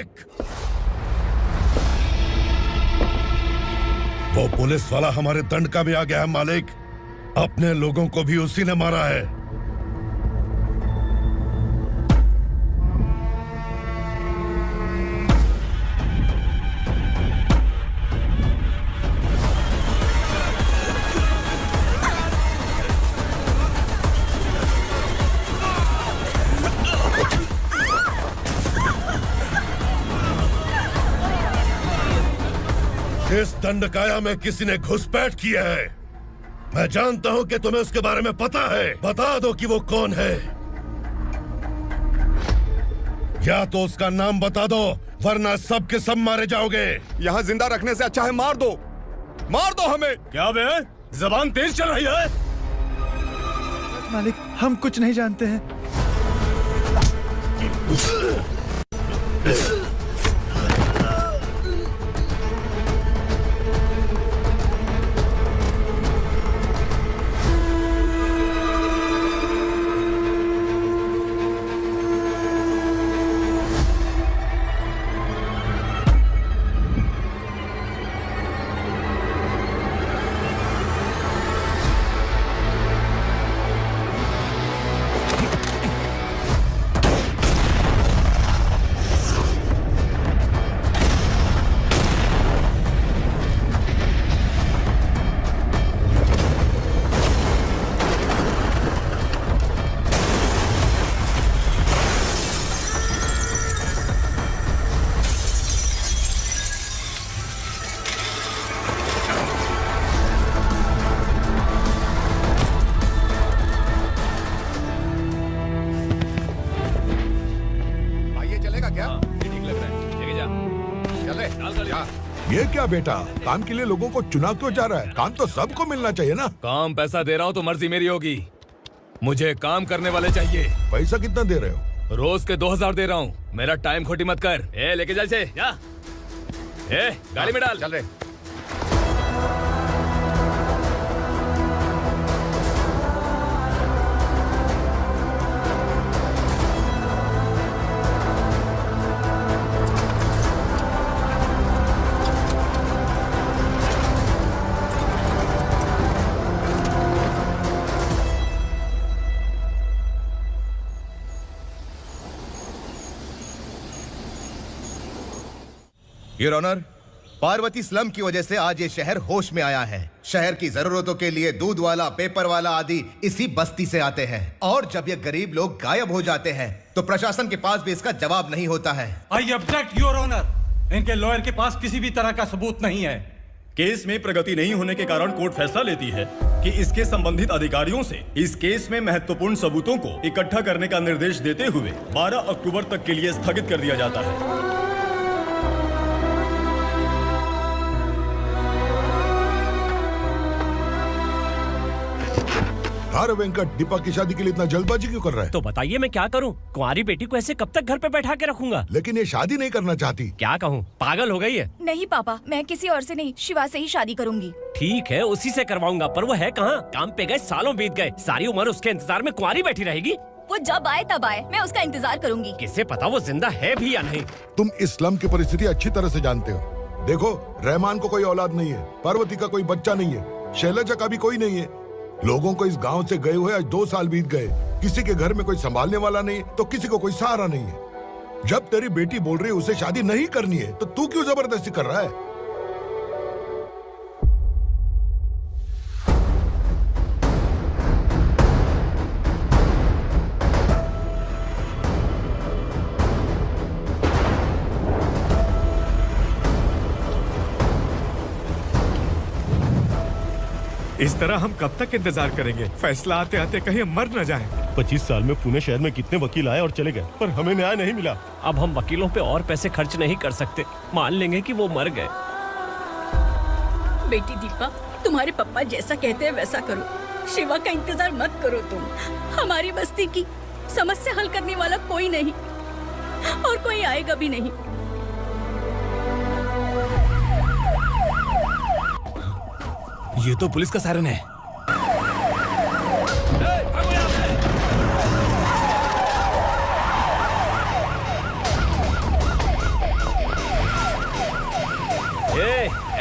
मालिक। वो पुलिस वाला हमारे दंड का भी आ गया है मालिक। अपने लोगों को भी उसी ने मारा है। इस दंडकाया में किसी ने घुसपैठ किया है। मैं जानता हूं कि तुम्हें उसके बारे में पता है। बता दो कि वो कौन है, या तो उसका नाम बता दो, वरना सब के सब मारे जाओगे। यहाँ जिंदा रखने से अच्छा है मार दो हमें। क्या बे, जबान तेज चल रही है? मालिक, हम कुछ नहीं जानते हैं। ये क्या बेटा, काम के लिए लोगों को चुना क्यों जा रहा है? काम तो सबको मिलना चाहिए ना। काम पैसा दे रहा हूँ तो मर्जी मेरी होगी। मुझे काम करने वाले चाहिए। पैसा कितना दे रहे हो? रोज के 2000 दे रहा हूँ। मेरा टाइम खोटी मत कर। लेके जा इसे, जा। गाड़ी में डाल। चल रहे। योर ऑनर, पार्वती स्लम की वजह से आज ये शहर होश में आया है। शहर की जरूरतों के लिए दूध वाला, पेपर वाला आदि इसी बस्ती से आते हैं, और जब ये गरीब लोग गायब हो जाते हैं तो प्रशासन के पास भी इसका जवाब नहीं होता है। I object your honour. इनके लॉयर के पास किसी भी तरह का सबूत नहीं है। केस में प्रगति नहीं होने के कारण कोर्ट फैसला लेती है कि इसके संबंधित अधिकारियों से इस केस में महत्वपूर्ण सबूतों को इकट्ठा करने का निर्देश देते हुए 12 अक्टूबर तक के लिए स्थगित कर दिया जाता है। अरे वेंकट, दीपा की शादी के लिए इतना जल्दबाजी क्यों कर रहा है? तो बताइए मैं क्या करूं? कुंवारी बेटी को ऐसे कब तक घर पे बैठा के रखूंगा? लेकिन ये शादी नहीं करना चाहती। क्या कहूं, पागल हो गई है? नहीं पापा, मैं किसी और से नहीं, शिवा से ही शादी करूंगी। ठीक है, उसी से करवाऊंगा, पर वो है कहाँ? काम पे गए सालों बीत गए, सारी उम्र उसके इंतजार में कुंवारी बैठी रहेगी। वो जब आए तब आए, मैं उसका इंतजार करूंगी। किसे पता वो जिंदा है भी या नहीं। तुम इस्लाम की परिस्थिति अच्छी तरह से जानते हो। देखो, रहमान को कोई औलाद नहीं है, पार्वती का कोई बच्चा नहीं है, शैलजा का भी कोई नहीं है। लोगों को इस गांव से गए हुए आज 2 साल बीत गए। किसी के घर में कोई संभालने वाला नहीं, तो किसी को कोई सहारा नहीं है। जब तेरी बेटी बोल रही है उसे शादी नहीं करनी है, तो तू क्यों जबरदस्ती कर रहा है? इस तरह हम कब तक इंतजार करेंगे? फैसला आते आते कहीं हम मर न जाएं। 25 साल में पुणे शहर में कितने वकील आए और चले गए, पर हमें न्याय नहीं मिला। अब हम वकीलों पे और पैसे खर्च नहीं कर सकते। मान लेंगे कि वो मर गए। बेटी दीपा, तुम्हारे पापा जैसा कहते हैं वैसा करो। शिवा का इंतजार मत करो तुम। हमारी बस्ती की समस्या हल करने वाला कोई नहीं, और कोई आएगा भी नहीं। ये तो पुलिस का सायरन है।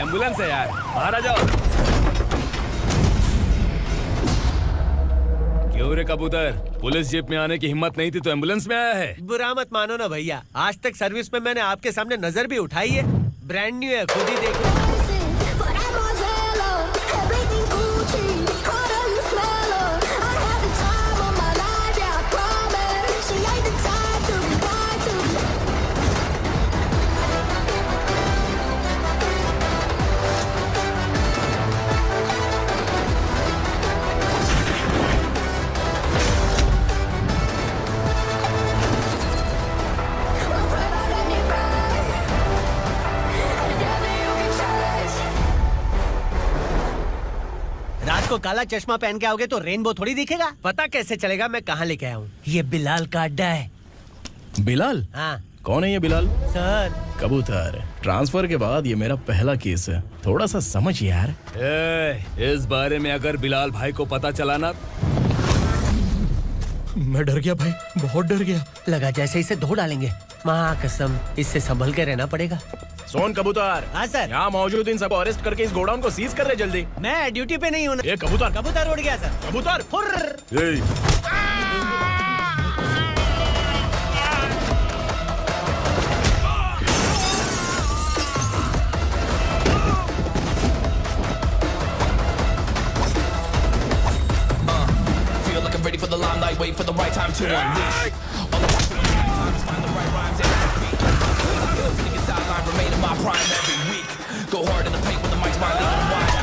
एम्बुलेंस है यार, बाहर आ जाओ। क्यों रे कबूतर, पुलिस जीप में आने की हिम्मत नहीं थी तो एम्बुलेंस में आया है? बुरा मत मानो ना भैया, आज तक सर्विस में मैंने आपके सामने नजर भी उठाई है। ब्रांड न्यू है, खुद ही देखो। रात को काला चश्मा पहन के आओगे तो रेनबो थोड़ी दिखेगा। पता कैसे चलेगा मैं कहाँ लेके आया हूँ? ये बिलाल का अड्डा है। बिलाल? हाँ। कौन है ये बिलाल? सर कबूतर, ट्रांसफर के बाद ये मेरा पहला केस है, थोड़ा सा समझ यार। इस बारे में अगर बिलाल भाई को पता चला ना, मैं डर गया भाई, बहुत डर गया। लगा जैसे इसे धो डालेंगे। माँ कसम, इससे संभल के रहना पड़ेगा। सोन कबूतर। हाँ सर। यहाँ मौजूद इन सबको अरेस्ट करके इस गोडाउन को सीज कर रहे जल्दी। मैं ड्यूटी पे नहीं हूँ। ये कबूतर। कबूतर उड़ गया सर। कबूतर। Feel like I'm ready for the limelight, wait for the right time to unleash. All the times find the right rhymes and beat. Niggas sideline remain in my prime every week. Go hard in the paint when the mic's my lead and wide.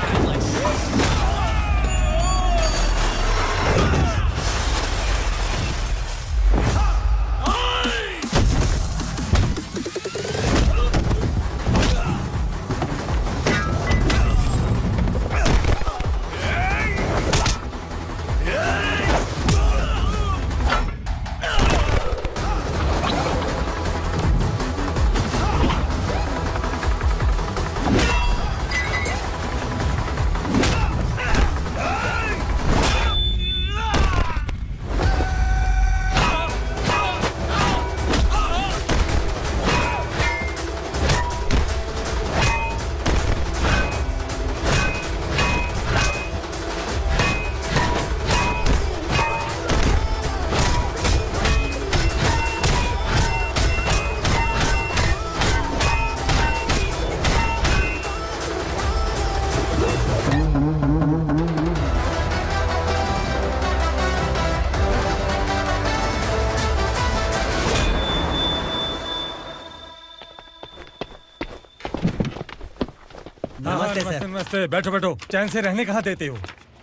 नमस्ते, बैठो बैठो। चैन से रहने कहाँ देते हो?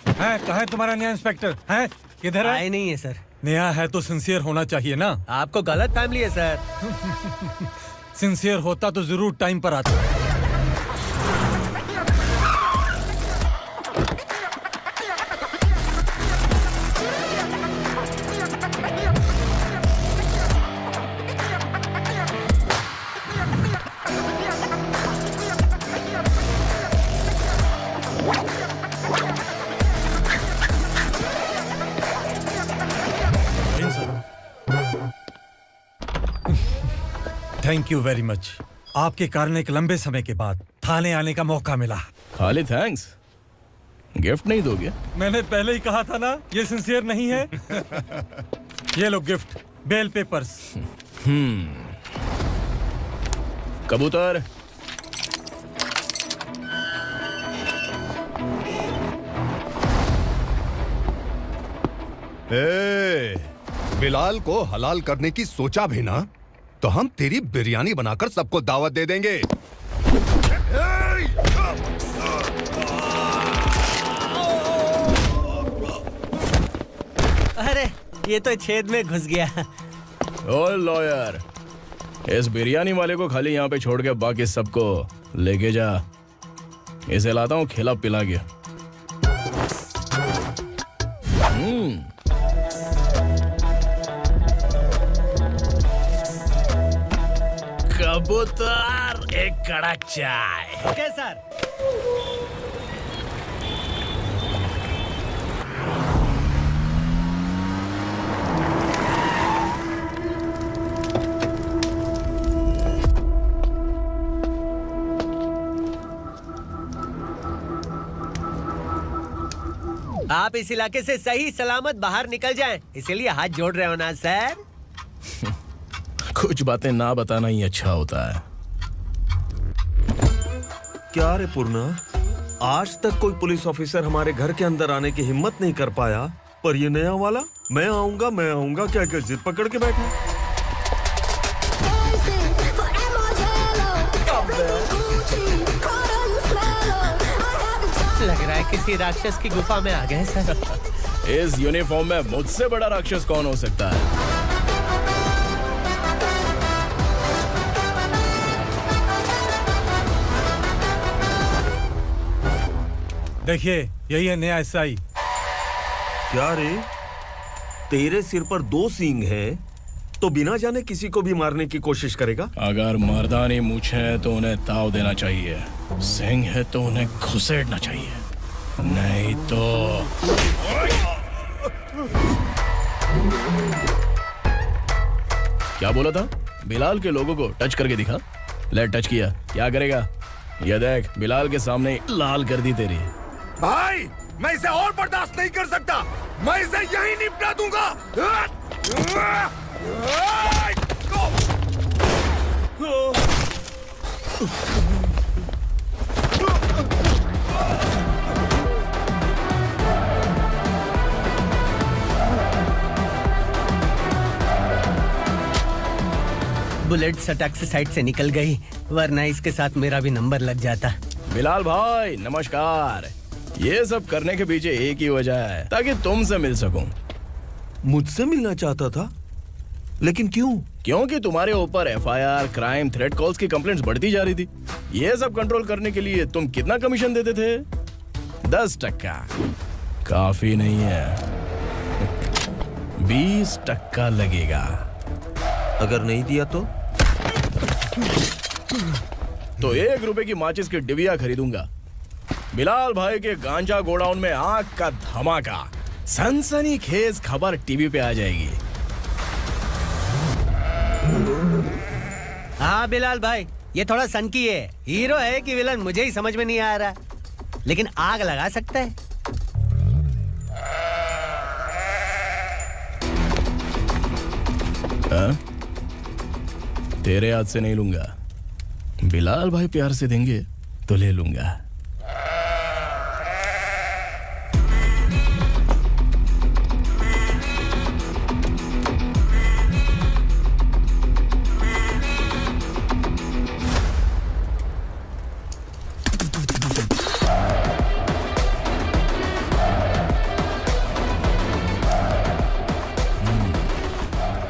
है कहाँ है तुम्हारा नया इंस्पेक्टर? है किधर है? आए नहीं है सर। नया है तो सिंसियर होना चाहिए ना। आपको गलत फैमिली है सर। सिंसियर होता तो जरूर टाइम पर आता। Thank you very much. आपके कारण एक लंबे समय के बाद थाने आने का मौका मिला। खाली थैंक्स, गिफ्ट नहीं दोगे? मैंने पहले ही कहा था ना, ये सिंसियर नहीं है। ये लो गिफ्ट, बेल पेपर्स। कबूतर, बिलाल को हलाल करने की सोचा भी ना, तो हम तेरी बिरयानी बनाकर सबको दावत दे देंगे। अरे ये तो छेद में घुस गया। ओ लॉयर, इस बिरयानी वाले को खाली यहाँ पे छोड़ के बाकी सबको लेके जा। इसे लाता हूँ खिला पिला के। कबूतर, एक कड़क चाय। Okay sir. आप इस इलाके से सही सलामत बाहर निकल जाएं, इसीलिए हाथ जोड़ रहे हो ना सर? कुछ बातें ना बताना ही अच्छा होता है। क्या रे पूर्णा, आज तक कोई पुलिस ऑफिसर हमारे घर के अंदर आने की हिम्मत नहीं कर पाया, पर ये नया वाला मैं आऊंगा क्या क्या जिद पकड़ के बैठा। लग रहा है किसी राक्षस की गुफा में आ गए सर। इस यूनिफॉर्म में मुझसे बड़ा राक्षस कौन हो सकता है? देखिए, यही है नया एसआई। क्या रे, तेरे सिर पर 2 सींग है तो बिना जाने किसी को भी मारने की कोशिश करेगा? अगर मर्दानी मूंछ है तो उन्हें ताव देना चाहिए, सिंह है तो उन्हें घुसेड़ना चाहिए, नहीं तो। क्या बोला था? बिलाल के लोगों को टच करके दिखा। ले टच किया, क्या करेगा? ये देख, बिलाल के सामने लाल कर दी तेरी। भाई, मैं इसे और बर्दाश्त नहीं कर सकता, मैं इसे यहीं निपटा दूंगा। बुलेट सटक से साइड से निकल गई, वरना इसके साथ मेरा भी नंबर लग जाता। बिलाल भाई नमस्कार। ये सब करने के पीछे एक ही वजह है, ताकि तुमसे मिल सकूं। मुझसे मिलना चाहता था? लेकिन क्यों? क्योंकि तुम्हारे ऊपर एफआईआर, क्राइम, थ्रेट कॉल्स की कंप्लेंट्स बढ़ती जा रही थी। ये सब कंट्रोल करने के लिए तुम कितना कमीशन देते थे? 10%। काफी नहीं है, 20% लगेगा। अगर नहीं दिया तो 1 रुपए की माचिस की डिबिया खरीदूंगा। बिलाल भाई के गांजा गोडाउन में आग का धमाका, सनसनीखेज खबर टीवी पे आ जाएगी। हाँ बिलाल भाई, ये थोड़ा सनकी है, हीरो है कि विलन मुझे ही समझ में नहीं आ रहा, लेकिन आग लगा सकता है। तेरे हाथ से नहीं लूंगा, बिलाल भाई प्यार से देंगे तो ले लूंगा।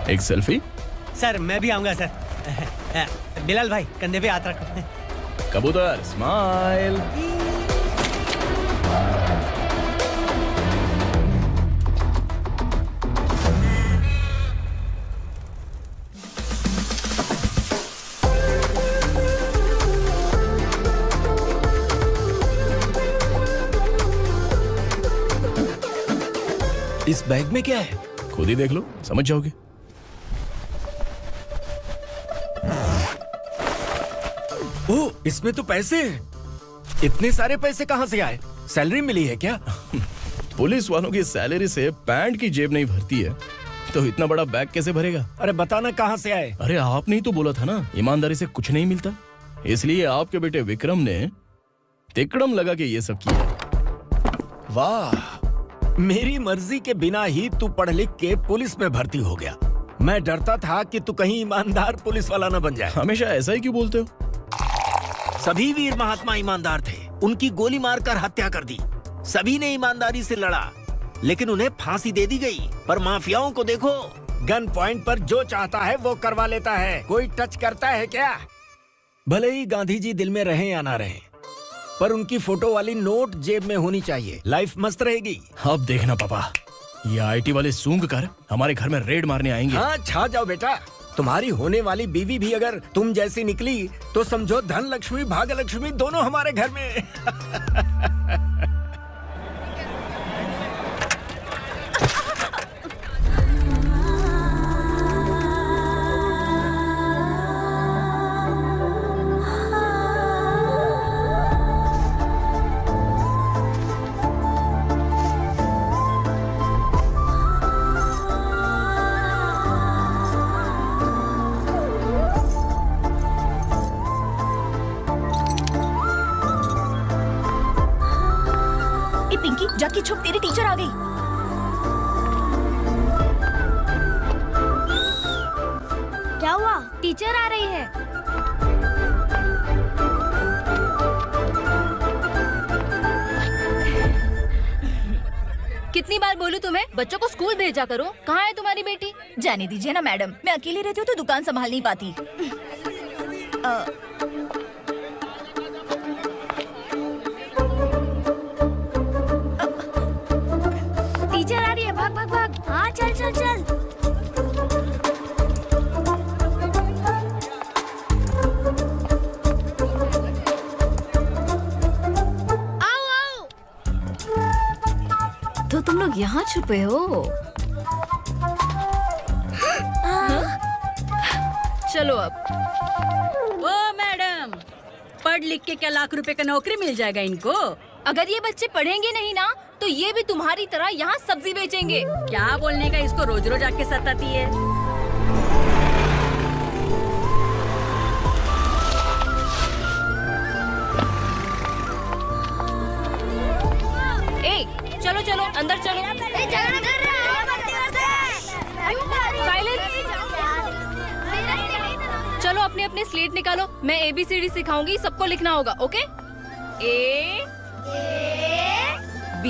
एक सेल्फी? सर मैं भी आऊंगा सर। बिलाल भाई कंधे पे हाथ रखो। कबूतर स्माइल। इस बैग में क्या है? खुद ही देख लो, समझ जाओगे। ओह, इसमें तो पैसे हैं। इतने सारे पैसे कहां से आए? सैलरी मिली है क्या? पुलिस वालों की सैलरी से पैंट की जेब नहीं भरती है, तो इतना बड़ा बैग कैसे भरेगा? अरे बताना कहां से आए? अरे आपने ही तो बोला था ना, ईमानदारी से कुछ नहीं मिलता, इसलिए आपके बेटे विक्रम ने तिकड़म लगा के ये सब किया। वाह, मेरी मर्जी के बिना ही तू पढ़ लिख के पुलिस में भर्ती हो गया। मैं डरता था कि तू कहीं ईमानदार पुलिस वाला न बन जाए। हमेशा ऐसा ही क्यों बोलते हो? सभी वीर महात्मा ईमानदार थे, उनकी गोली मारकर हत्या कर दी। सभी ने ईमानदारी से लड़ा, लेकिन उन्हें फांसी दे दी गई। पर माफियाओं को देखो, गन पॉइंट पर जो चाहता है वो करवा लेता है। कोई टच करता है क्या? भले ही गांधी जी दिल में रहे या ना रहे, पर उनकी फोटो वाली नोट जेब में होनी चाहिए। लाइफ मस्त रहेगी। अब देखना पापा, ये आईटी वाले सूंघ कर हमारे घर में रेड मारने आएंगे। हाँ, छा जाओ बेटा। तुम्हारी होने वाली बीवी भी अगर तुम जैसी निकली तो समझो धन लक्ष्मी भाग्य लक्ष्मी दोनों हमारे घर में। जाके छुप, तेरी टीचर आ गई। क्या हुआ? टीचर आ रही है। कितनी बार बोलूं तुम्हें, बच्चों को स्कूल भेजा करो। कहाँ है तुम्हारी बेटी? जाने दीजिए ना मैडम, मैं अकेली रहती हूँ तो दुकान संभाल नहीं पाती। टीचर आ रही है, भाग भाग भाग। हाँ चल चल चल। आओ आओ। तो तुम लोग यहाँ छुपे हो? चलो अब। ओ मैडम, पढ़ लिख के क्या लाख रुपए का नौकरी मिल जाएगा इनको? अगर ये बच्चे पढ़ेंगे नहीं ना तो ये भी तुम्हारी तरह यहाँ सब्जी बेचेंगे। क्या बोलने का, इसको रोज रोज आके सताती है। ए, चलो चलो अंदर चलो। साइलेंस। चलो अपने अपने स्लेट निकालो, मैं ABCD सिखाऊंगी, सबको लिखना होगा। ओके? A B।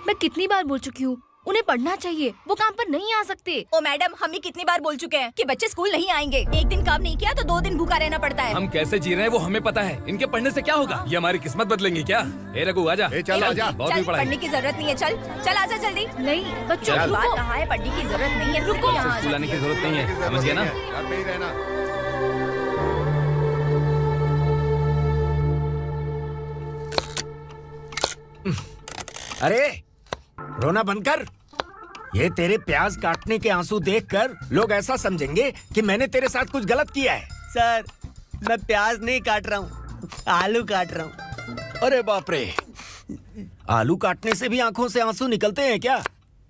मैं कितनी बार बोल चुकी हूँ, उन्हें पढ़ना चाहिए, वो काम पर नहीं आ सकते। ओ मैडम, हम भी कितनी बार बोल चुके हैं कि बच्चे स्कूल नहीं आएंगे। एक दिन काम नहीं किया तो 2 दिन भूखा रहना पड़ता है। हम कैसे जी रहे हैं वो हमें पता है, इनके पढ़ने से क्या होगा? ये हमारी किस्मत बदलेंगे क्या? ए रघु आजा। चल आजा, बहुत भी पढ़ाई। पढ़ने की जरूरत नहीं है, चल चल आजा जल्दी। नहीं बच्चों, चल। बात कहाँ है, पढ़ने की जरूरत नहीं है, रुको यहाँ आ स्कूल आने की जाती है। जरूरत नहीं है, समझ गया ना? घर पे ही रहना। अरे रोना बंद कर। ये तेरे प्याज काटने के आंसू देखकर लोग ऐसा समझेंगे कि मैंने तेरे साथ कुछ गलत किया है। सर, मैं प्याज नहीं काट रहा हूँ, आलू काट रहा हूँ। अरे बाप रे, आलू काटने से भी आंखों से आंसू निकलते हैं क्या?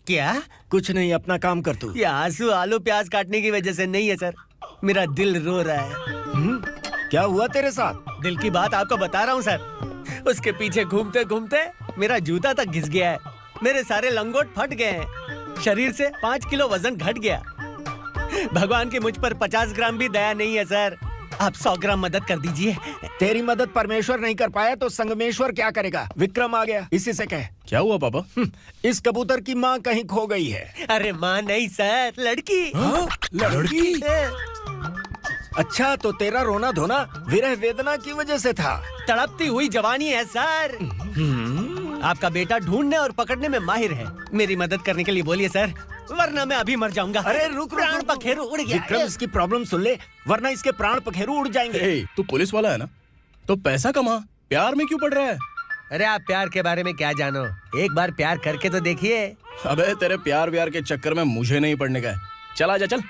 क्या? कुछ नहीं, अपना काम कर तू। ये आंसू आलू प्याज काटने की वजह से नहीं है सर, मेरा दिल रो रहा है। क्या हुआ तेरे साथ? दिल की बात आपको बता रहा हूँ सर। उसके पीछे घूमते घूमते मेरा जूता तक घिस गया है, मेरे सारे लंगोट फट गए हैं, शरीर से 5 किलो वजन घट गया। भगवान की मुझ पर 50 ग्राम भी दया नहीं है सर, आप 100 ग्राम मदद कर दीजिए। तेरी मदद परमेश्वर नहीं कर पाया तो संगमेश्वर क्या करेगा? विक्रम आ गया, इसी से कह। क्या हुआ पापा? इस कबूतर की माँ कहीं खो गई है। अरे माँ नहीं सर, लड़की। लड़की? अच्छा, तो तेरा रोना धोना विरह वेदना की वजह से था। तड़पती हुई जवानी है सर। आपका बेटा ढूंढने और पकड़ने में माहिर है, मेरी मदद करने के लिए बोलिए सर, वरना मैं अभी मर जाऊंगा। अरे रुक, प्राण पखेरु उड़ गया। विक्रम, इसकी प्रॉब्लम सुन ले, वरना इसके प्राण पखेरु उड़ जाएंगे। तू पुलिस वाला है ना, तो पैसा कमा, प्यार में क्यों पड़ रहा है? अरे आप प्यार के बारे में क्या जानो, एक बार प्यार करके तो देखिए। अबे तेरे प्यार व्यार के चक्कर में मुझे नहीं पड़ने का है, चल आजा चल।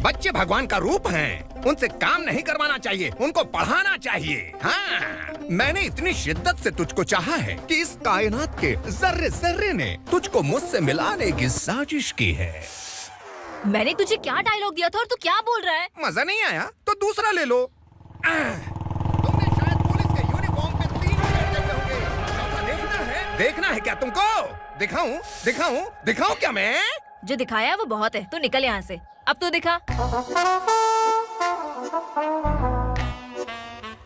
बच्चे भगवान का रूप हैं, उनसे काम नहीं करवाना चाहिए, उनको पढ़ाना चाहिए। हाँ, मैंने इतनी शिद्दत से तुझको चाहा है कि इस कायनात के जर्रे जर्रे ने तुझको मुझसे मिलाने की साजिश की है। मैंने तुझे क्या डायलॉग दिया था और तू क्या बोल रहा है? मजा नहीं आया तो दूसरा ले लो। तुमने शायद पुलिस के यूनिफॉर्म पे 3 शेर देखे होंगे। चौथा देखना है क्या तुमको? दिखाऊं क्या मैं? जो दिखाया है वो बहुत है, तू निकल यहाँ से। अब तू दिखा।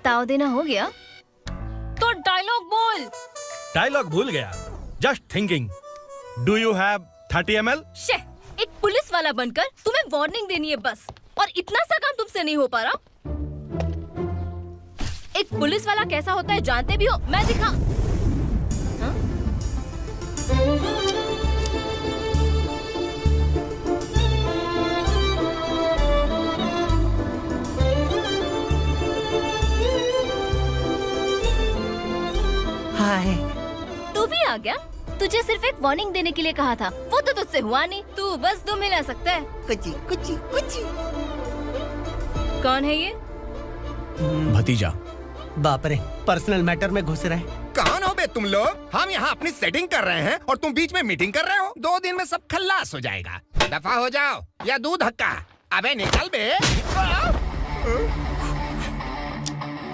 ताव देना हो गया तो डायलॉग बोल। डायलॉग भूल गया। Just thinking, do you have 30 ml? एक पुलिस वाला बनकर तुम्हें वार्निंग देनी है बस, और इतना सा काम तुमसे नहीं हो पा रहा। एक पुलिस वाला कैसा होता है जानते भी हो, मैं दिखा। हाँ? हाय, तू भी आ गया? तुझे सिर्फ एक वार्निंग देने के लिए कहा था, वो तो तुझसे हुआ नहीं। तू बस दुम हिला सकता है। कुछ कौन है ये? भतीजा। बाप रे, पर्सनल मैटर में घुस रहे। कौन हो बे तुम लोग? हम यहाँ अपनी सेटिंग कर रहे हैं और तुम बीच में मीटिंग कर रहे हो। 2 दिन में सब खल्लास हो जाएगा। दफा हो जाओ या दूध हक्का। अबे निकल बे।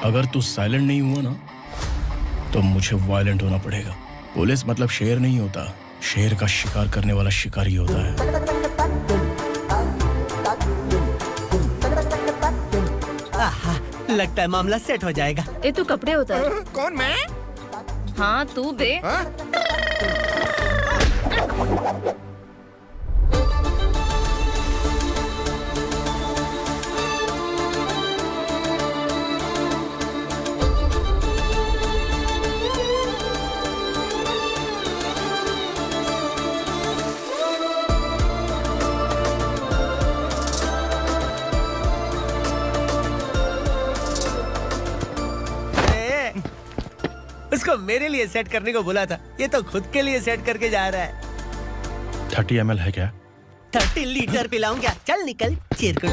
अगर तू साइलेंट नहीं हुआ ना तो मुझे वायलेंट होना पड़ेगा। पुलिस मतलब शेर नहीं होता, शेर का शिकार करने वाला शिकारी होता है। आहा, लगता है मामला सेट हो जाएगा। ये तो कपड़े होता है। कौन मैं? हाँ तू बे। उसको मेरे लिए सेट करने को बोला था, ये तो खुद के लिए सेट करके जा रहा है। 30 ml है क्या? 30 लीटर पिलाऊं क्या? चल निकल चिरकुट।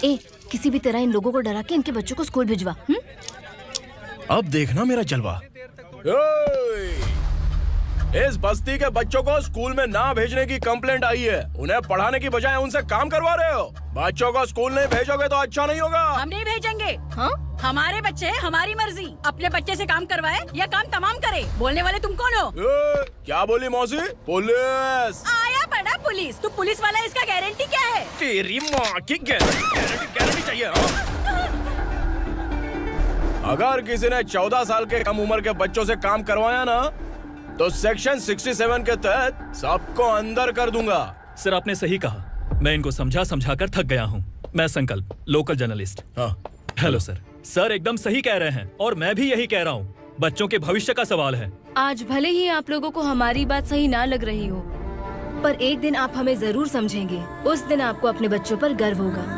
ए, किसी भी तरह इन लोगों को डरा के इनके बच्चों को स्कूल भिजवा। अब देखना मेरा जलवा। इस बस्ती के बच्चों को स्कूल में ना भेजने की कंप्लेंट आई है। उन्हें पढ़ाने की बजाय उनसे काम करवा रहे हो। बच्चों को स्कूल नहीं भेजोगे तो अच्छा नहीं होगा। हम नहीं भेजेंगे। हाँ? हमारे बच्चे हैं, हमारी मर्जी। अपने बच्चे से काम करवाए या काम तमाम करे। बोलने वाले तुम कौन हो? क्या बोली मौसी? पुलिस आया बड़ा पुलिस। तू पुलिस वाला, इसका गारंटी क्या है? तेरी माँ की गारंटी चाहिए। अगर किसी ने 14 साल के कम उम्र के बच्चों से काम करवाया ना तो सेक्शन 67 के तहत सबको अंदर कर दूंगा। सर आपने सही कहा। मैं इनको समझा कर थक गया हूँ। मैं संकल्प, लोकल जर्नलिस्ट। हाँ। Hello sir. सर एकदम सही कह रहे हैं और मैं भी यही कह रहा हूँ। बच्चों के भविष्य का सवाल है। आज भले ही आप लोगों को हमारी बात सही ना लग रही हो, पर एक दिन आप हमें जरूर समझेंगे। उस दिन आपको अपने बच्चों पर गर्व होगा।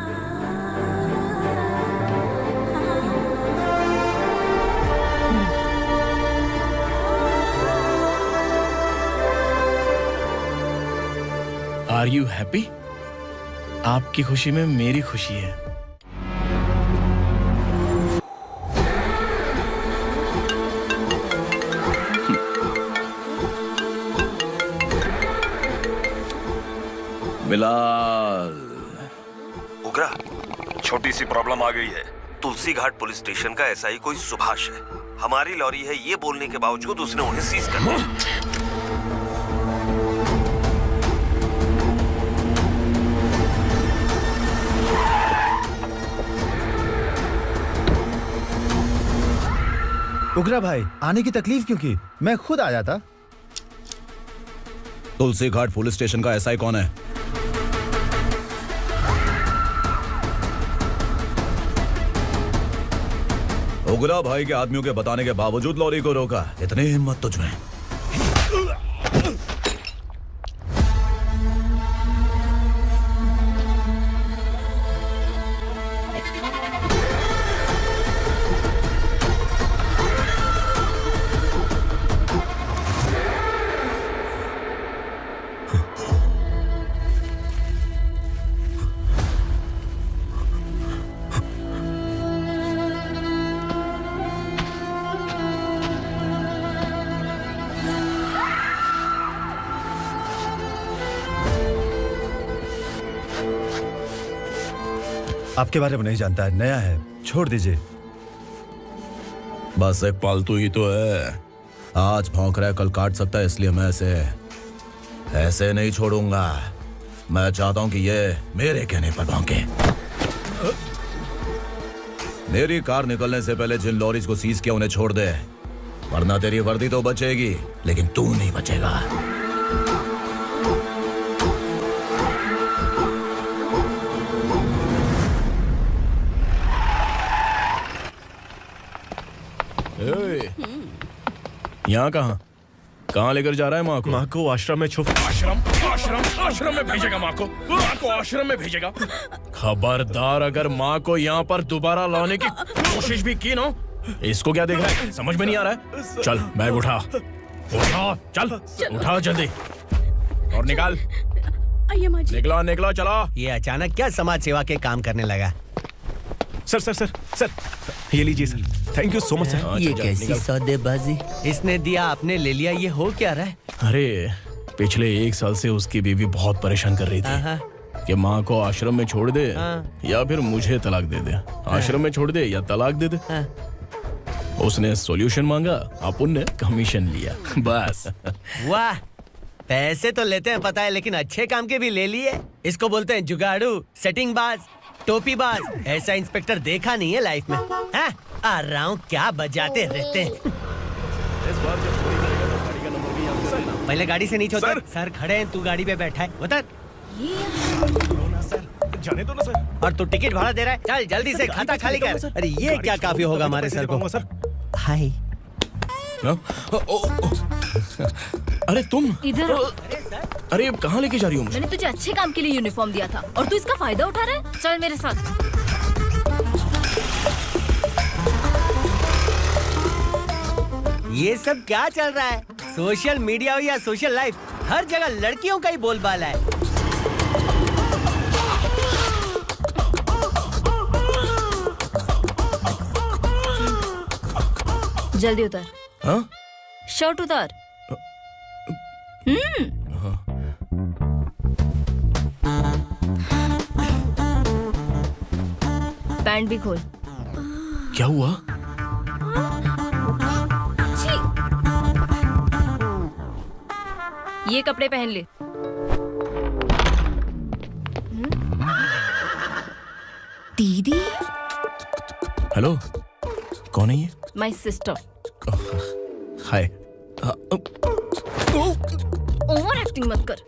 Are you happy? आपकी खुशी में मेरी खुशी है। बिलाल। उग्रा, छोटी सी प्रॉब्लम आ गई है। तुलसी घाट पुलिस स्टेशन का एसआई कोई सुभाष है। हमारी लॉरी है ये बोलने के बावजूद उसने उन्हें सीज कर दिया। उग्रा भाई, आने की तकलीफ क्यों की? मैं खुद आ जाता। तुलसी घाट पुलिस स्टेशन का एसआई कौन है? उग्रा भाई के आदमियों के बताने के बावजूद लॉरी को रोका। इतनी हिम्मत तुझमें? आपके बारे में नहीं जानता है, नया है, छोड़ दीजिए। बस एक पालतू ही तो है। आज भौंक रहा है, कल काट सकता है, इसलिए मैं ऐसे नहीं छोड़ूंगा। मैं चाहता हूं कि ये मेरे कहने पर भौंके। मेरी कार निकलने से पहले जिन लॉरीज को सीज किया उन्हें छोड़ दे, वरना तेरी वर्दी तो बचेगी लेकिन तू नहीं बचेगा। यहाँ कहाँ लेकर जा रहा है माँ को? माँ को आश्रम में छुप। आश्रम में भेजेगा माँ को? माँ को आश्रम में भेजेगा? खबरदार, अगर माँ को यहाँ पर दोबारा लाने की कोशिश भी की ना, इसको क्या देख रहा है? समझ में नहीं आ रहा है? चल बैग उठा, चल उठा जल्दी और निकाल। आइए माँ जी। निकला चला। ये अचानक क्या समाज सेवा के काम करने लगा? सर सर सर सर ये लीजिए sir, thank you so much sir. ये कैसी सौदेबाजी? इसने दिया आपने ले लिया, ये हो क्या रहा है? अरे पिछले 1 साल से उसकी बीवी बहुत परेशान कर रही थी कि माँ को आश्रम में छोड़ दे या फिर मुझे तलाक दे दे, आश्रम में छोड़ दे या तलाक दे दे। उसने सॉल्यूशन मांगा, अपुन ने कमीशन लिया, बस। वाह, पैसे तो लेते हैं पता है, लेकिन अच्छे काम के भी ले लिए। इसको बोलते हैं जुगाड़ू, सेटिंग बाज, टोपी बाज। ऐसा इंस्पेक्टर देखा नहीं है लाइफ में। हाँ? आ रहा हूँ, क्या बजाते रहते हैं। पहले गाड़ी से नीचे उतर। सर खड़े हैं, तू गाड़ी पे बैठा है, उतर। जाने दो ना सर। और तू टिकट भाड़ा दे रहा है, चल जल्दी से खाता खाली कर। अरे ये क्या काफी होगा हमारे सर को। हाय। अरे तुम इधर। अरे कहाँ लेके जा रही हो मुझे? मैंने तुझे अच्छे काम के लिए यूनिफॉर्म दिया था और तू इसका फायदा उठा रहा है। चल मेरे साथ। ये सब क्या चल रहा है? सोशल मीडिया हो या सोशल लाइफ, हर जगह लड़कियों का ही बोलबाला है। जल्दी उतर। हाँ? शर्ट उतार। पैंट भी खोल। क्या हुआ? ये कपड़े पहन ले। दीदी। हेलो, कौन है ये? My sister. Hi. Over acting मत कर।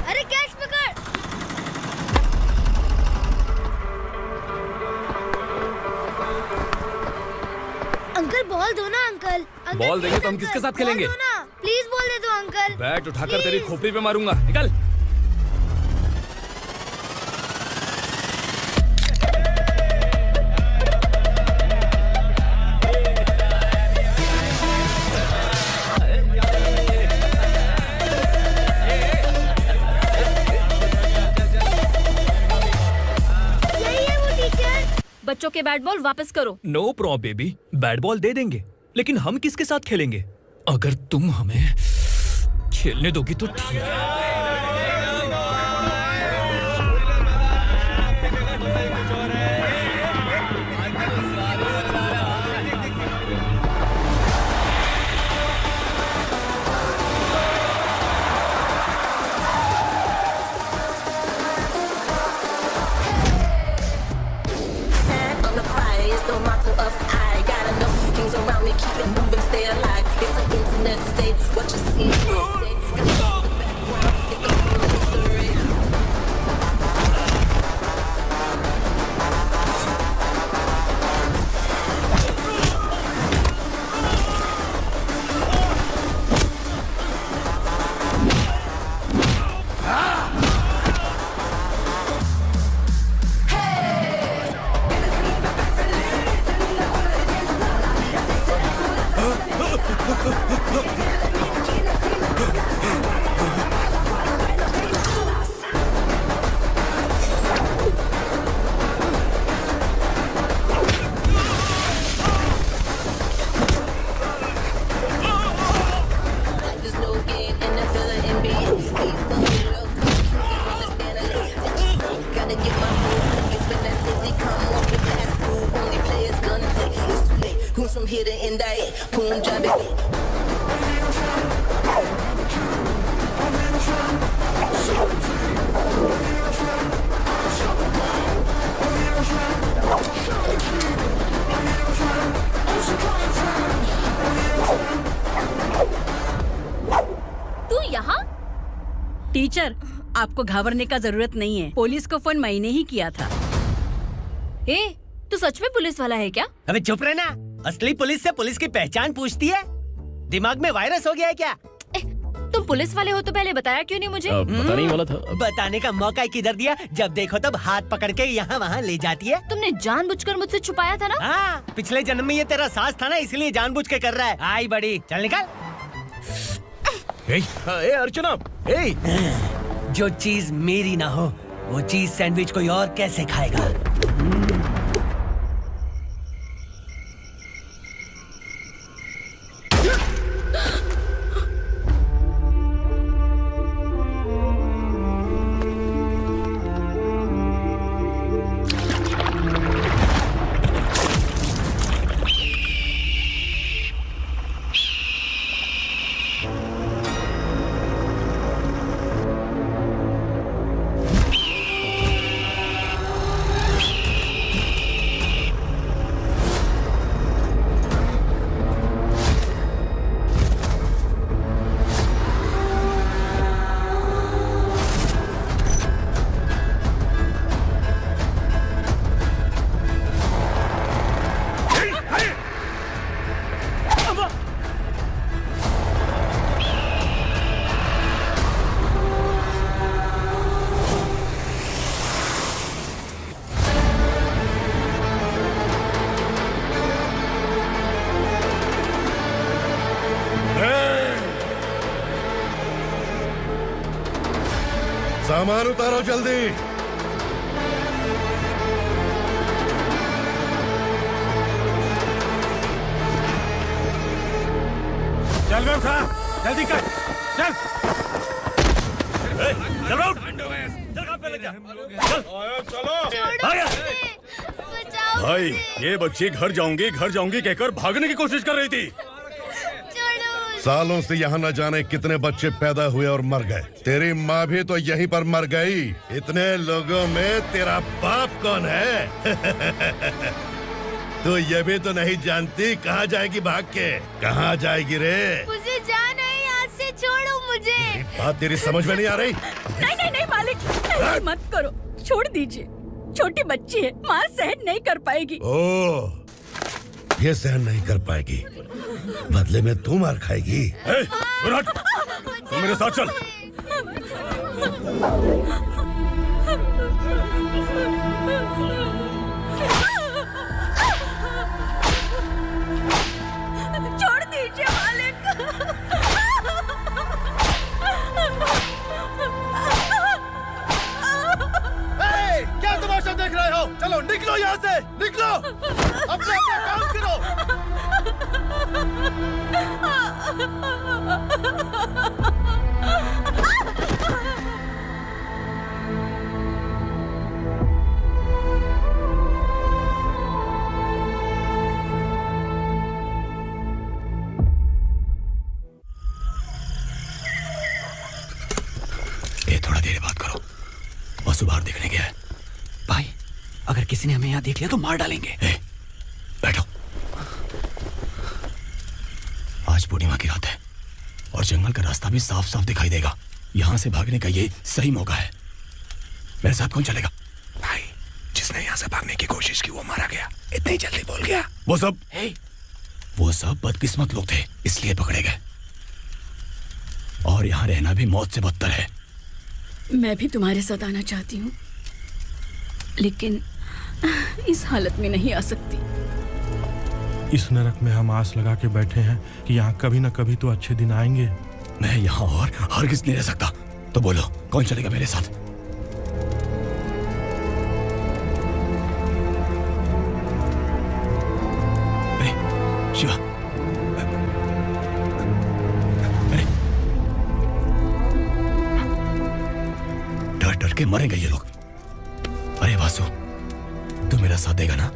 अरे कैच पकड़। अंकल बॉल दो ना अंकल। बॉल देंगे तो हम किसके साथ खेलेंगे? प्लीज बॉल दे दो अंकल। बैट उठाकर तेरी खोपड़ी पे मारूंगा, निकल। बच्चों के बैट बॉल वापस करो। No problem baby, bat ball दे देंगे, लेकिन हम किसके साथ खेलेंगे? अगर तुम हमें खेलने दोगी तो ठीक है। टीचर, आपको घबराने का जरूरत नहीं है। पुलिस को फोन मैंने ही किया था। ए, तू सच में पुलिस वाला है क्या? अबे चुप रहना। असली पुलिस से पुलिस की पहचान पूछती है? दिमाग में वायरस हो गया है क्या? तुम पुलिस वाले हो तो पहले बताया क्यों नहीं मुझे? बताने ही वाला था। बताने का मौका किधर दिया? जब देखो तब हाथ पकड़ के यहाँ वहाँ ले जाती है। तुमने जानबूझकर मुझसे छुपाया था ना? हाँ, पिछले जन्म में ये तेरा सास था ना, इसलिए जानबूझ के कर रहा है। आई बड़ी, चल निकल। ए अर्चना, ए जो चीज मेरी ना हो वो चीज सैंडविच कोई और कैसे खाएगा? सामान उतारो जल्दी। चल बे उठा, जल्दी कर, चल। चल उठ, जगह पे लग जा। चलो भाई, ये बच्ची घर जाऊंगी कहकर भागने की कोशिश कर रही थी। सालों से यहाँ न जाने कितने बच्चे पैदा हुए और मर गए। तेरी माँ भी तो यहीं पर मर गई। इतने लोगों में तेरा बाप कौन है? तो ये भी तो नहीं जानती कहाँ जाएगी भाग के? कहाँ जाएगी रे? मुझे जाना है, यहाँ से छोड़ो मुझे। बात तेरी समझ में नहीं आ रही? नहीं मालिक, ऐसे मत करो, छोड़ दीजिए। छोटी बच्ची है, माँ सहन नहीं कर पाएगी। ओह, ये सहन नहीं कर पाएगी, बदले में तू मार खाएगी। विराट, तू मेरे साथ चल। छोड़ दीजिए मालिक। क्या तमाशा देख रहे हो? चलो निकलो यहाँ से, निकलो, अपना काम करो। ये थोड़ा देर बात करो, बसु बाहर देखने गया है। भाई, अगर किसी ने हमें यहाँ देख लिया तो मार डालेंगे। बैठो। आज पूर्णिमा की रात है और जंगल का रास्ता भी साफ साफ दिखाई देगा। यहाँ से भागने का ये सही मौका है। मेरे साथ कौन चलेगा? भाई, जिसने यहाँ से भागने की कोशिश की वो मारा गया। इतनी जल्दी बोल गया। वो सब बदकिस्मत लोग थे, इसलिए पकड़े गए। और यहाँ रहना भी मौत से बदतर है। मैं भी तुम्हारे साथ आना चाहती हूँ, लेकिन इस हालत में नहीं आ सकती। इस नरक में हम आस लगा के बैठे हैं कि यहाँ कभी न कभी तो अच्छे दिन आएंगे। मैं यहाँ और हरगिज़ नहीं रह सकता। तो बोलो, कौन चलेगा मेरे साथ? शिवा, डर डर के मरेंगे ये लोग। अरे वासु, तू मेरा साथ देगा ना?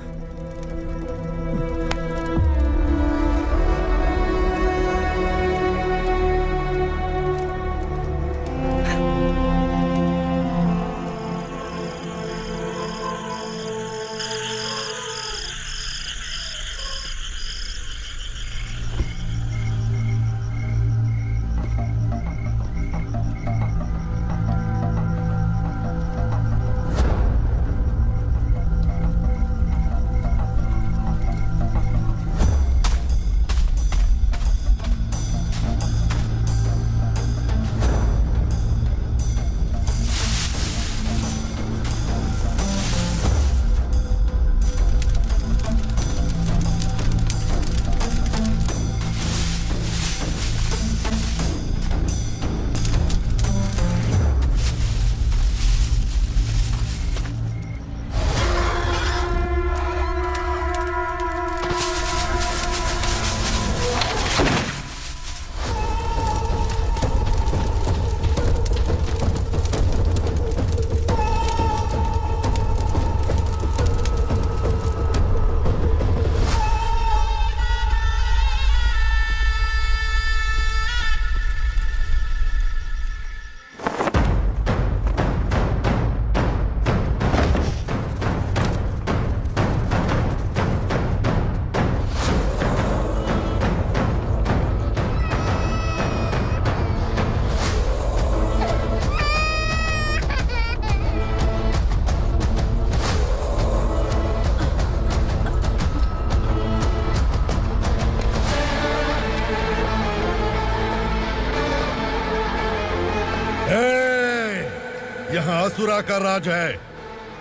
असुरा का राज है।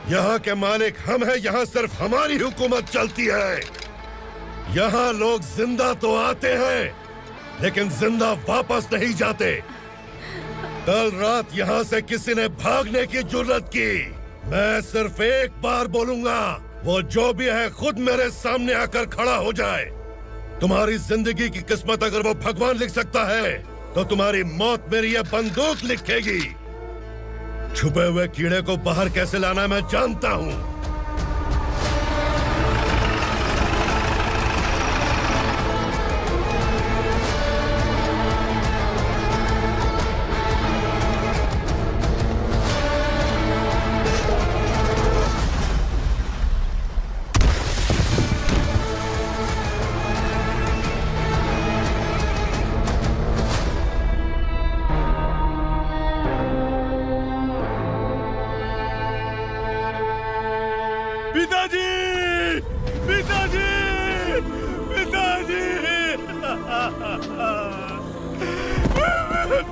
यहाँ के मालिक हम हैं, यहाँ सिर्फ हमारी हुकूमत चलती है। यहाँ लोग जिंदा तो आते हैं लेकिन जिंदा वापस नहीं जाते। कल रात यहाँ से किसी ने भागने की जुर्रत की, मैं सिर्फ एक बार बोलूंगा, वो जो भी है खुद मेरे सामने आकर खड़ा हो जाए। तुम्हारी जिंदगी की किस्मत अगर वो भगवान लिख सकता है तो तुम्हारी मौत मेरी ये बंदूक लिखेगी। छुपे हुए कीड़े को बाहर कैसे लाना मैं जानता हूँ। पिताजी, पिताजी, पिताजी,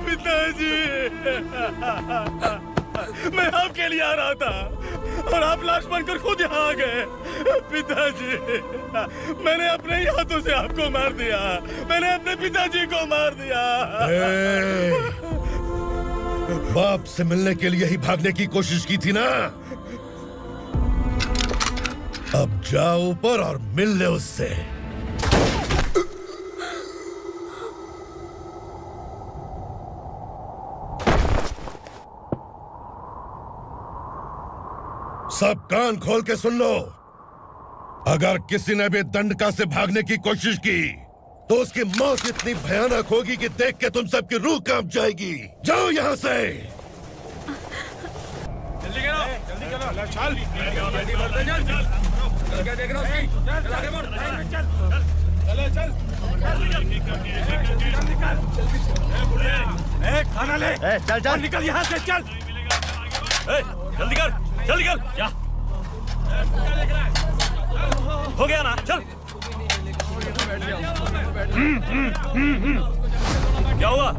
पिताजी, मैं आपके लिए आ रहा था और आप लाश बनकर खुद यहाँ आ गए। पिताजी, मैंने अपने ही हाथों से आपको मार दिया, मैंने अपने पिताजी को मार दिया। बाप से मिलने के लिए ही भागने की कोशिश की थी ना, अब जाओ ऊपर और मिल ले उससे। सब कान खोल के सुन लो, अगर किसी ने भी दंडका से भागने की कोशिश की तो उसकी मौत इतनी भयानक होगी कि देख के तुम सबकी रूह कांप जाएगी। जाओ यहाँ से। जल्दी करो, जल्दी करो, चल, जल्दी बढ़ते चल। क्या देख रहा है? चल आगे बढ़, चल, चल, चल, खाना ले, चल चल निकल यहाँ से, चल, जल्दी कर, जल्दी कर, जा, हो गया ना, चल। क्या हुआ?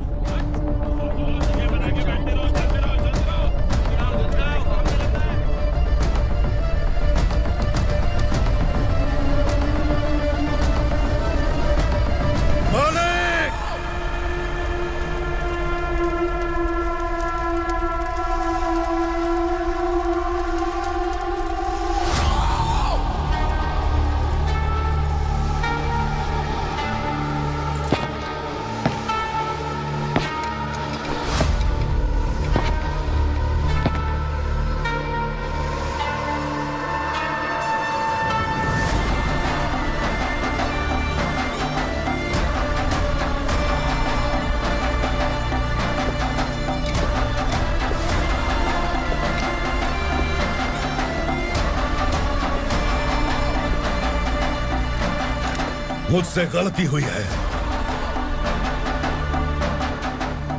मुझसे गलती हुई है,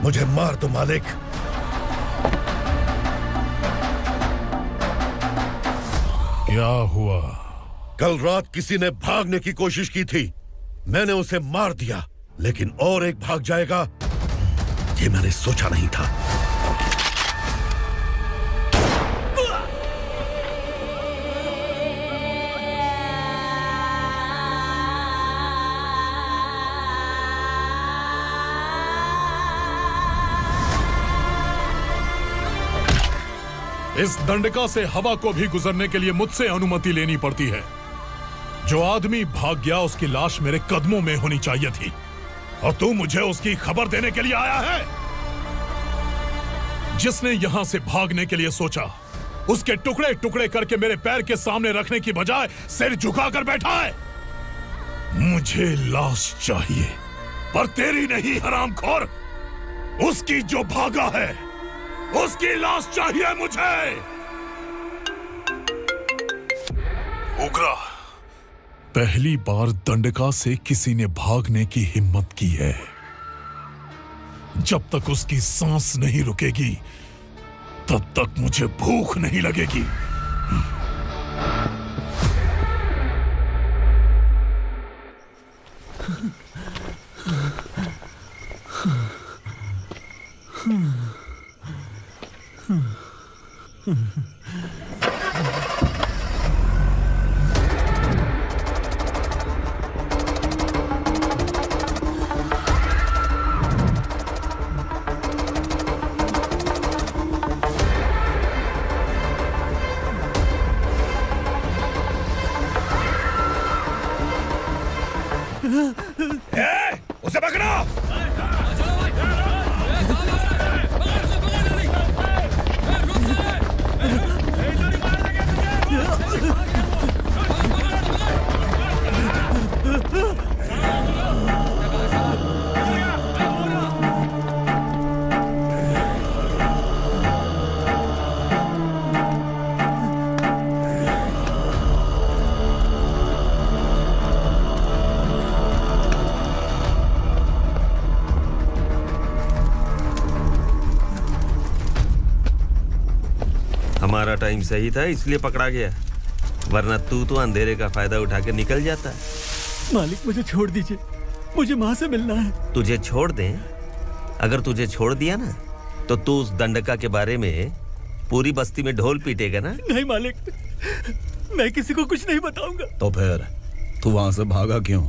मुझे मार दो मालिक। क्या हुआ? कल रात किसी ने भागने की कोशिश की थी, मैंने उसे मार दिया, लेकिन और एक भाग जाएगा ये मैंने सोचा नहीं था। इस दंडका से हवा को भी गुजरने के लिए मुझसे अनुमति लेनी पड़ती है। जो आदमी भाग गया उसकी लाश मेरे कदमों में होनी चाहिए थी, और तू मुझे उसकी खबर देने के लिए आया है। जिसने यहां से भागने के लिए सोचा उसके टुकड़े टुकड़े करके मेरे पैर के सामने रखने की बजाय सिर झुकाकर बैठा है। मुझे लाश चाहिए, पर तेरी नहीं हरामखोर, उसकी जो भागा है उसकी लाश चाहिए मुझे। उग्रा, पहली बार दंडका से किसी ने भागने की हिम्मत की है। जब तक उसकी सांस नहीं रुकेगी तब तक मुझे भूख नहीं लगेगी। उसे पकड़ो। हमारा टाइम सही था इसलिए पकड़ा गया, वरना तू तो अंधेरे का फायदा उठा के निकल जाता। मालिक मुझे छोड़ दीजिए, मुझे माँ से मिलना है। तुझे छोड़ दें? अगर तुझे छोड़ दिया ना तो तू उस दंडका के बारे में पूरी बस्ती में ढोल पीटेगा ना। नहीं मालिक, मैं किसी को कुछ नहीं बताऊंगा। तो फिर तू वहां से भागा क्यों?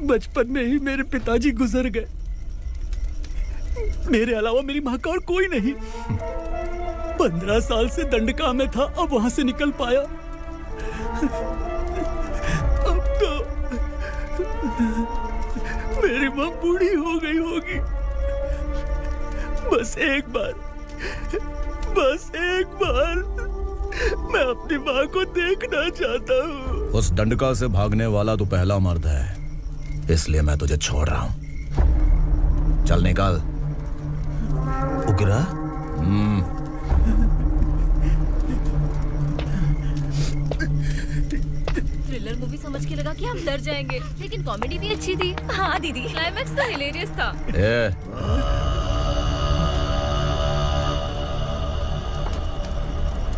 बचपन में ही मेरे पिताजी गुजर गए, मेरे अलावा मेरी माँ का और कोई नहीं। 15 साल से दंडका में था, अब वहां से निकल पाया। अब तो मेरी माँ बूढ़ी हो गई होगी। बस एक बार मैं अपनी माँ को देखना चाहता हूँ। उस दंडका से भागने वाला तू पहला मर्द है, इसलिए मैं तुझे छोड़ रहा हूँ। चल निकल। उग्रा? थ्रिलर मूवी समझ के लगा कि हम डर जाएंगे, लेकिन कॉमेडी भी अच्छी थी। हाँ दीदी, क्लाइमैक्स तो हिलेरियस था।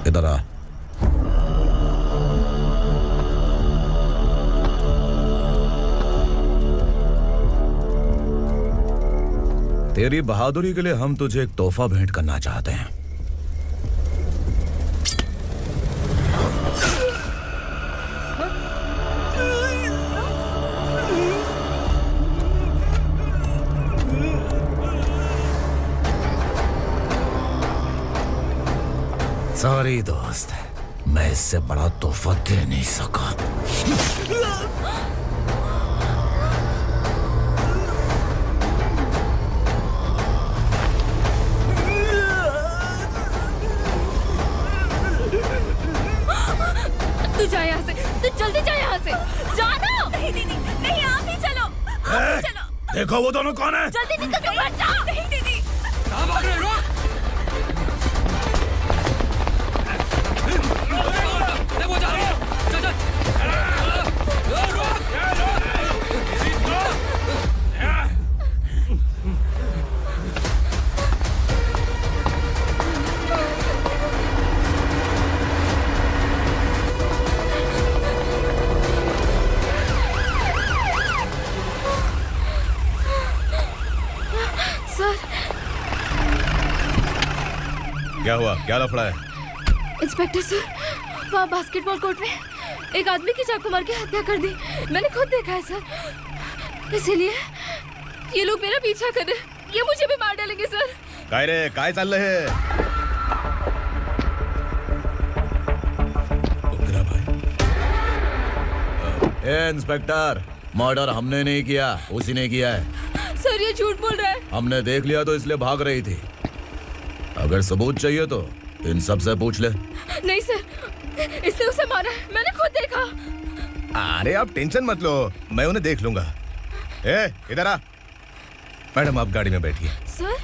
इधर आ। तेरी बहादुरी के लिए हम तुझे एक तोहफा भेंट करना चाहते हैं। सॉरी दोस्त, मैं इससे बड़ा तोहफा दे नहीं सका। तू जा यहाँ से, तू जल्दी जा यहाँ से। जाना। नहीं दीदी, नहीं, आप ही चलो। आप ही चलो। देखो वो दोनों कौन है? जल्दी निकल के मत जाओ। नहीं दीदी। कहाँ भाग रहे हो? वो जा रहा है। चल चल। सर। क्या हुआ? क्या लफड़ा है? इंस्पेक्टर सर, वहाँ बास्केटबॉल कोर्ट में एक आदमी की चाकू मार के हत्या कर दी। मैंने खुद देखा है सर, इसीलिए ये लोग मेरा पीछा कर रहे हैं। ये मुझे भी मार डालेंगे सर। काय रे, काय चाल रहे हैं? उग्रा भाई। ए इंस्पेक्टर, मर्डर हमने नहीं किया, उसी ने किया है। सर ये झूठ बोल रहा है। हमने देख लिया तो इसलिए भाग रही थी। अगर सबूत चाहिए तो इन सब से पूछ ले। नहीं सर, इसने उसे मारा है, मैंने खुद देखा। अरे आप टेंशन मत लो, मैं उन्हें देख लूंगा। ए, इधर आ। मैडम आप गाड़ी में बैठिए। सर?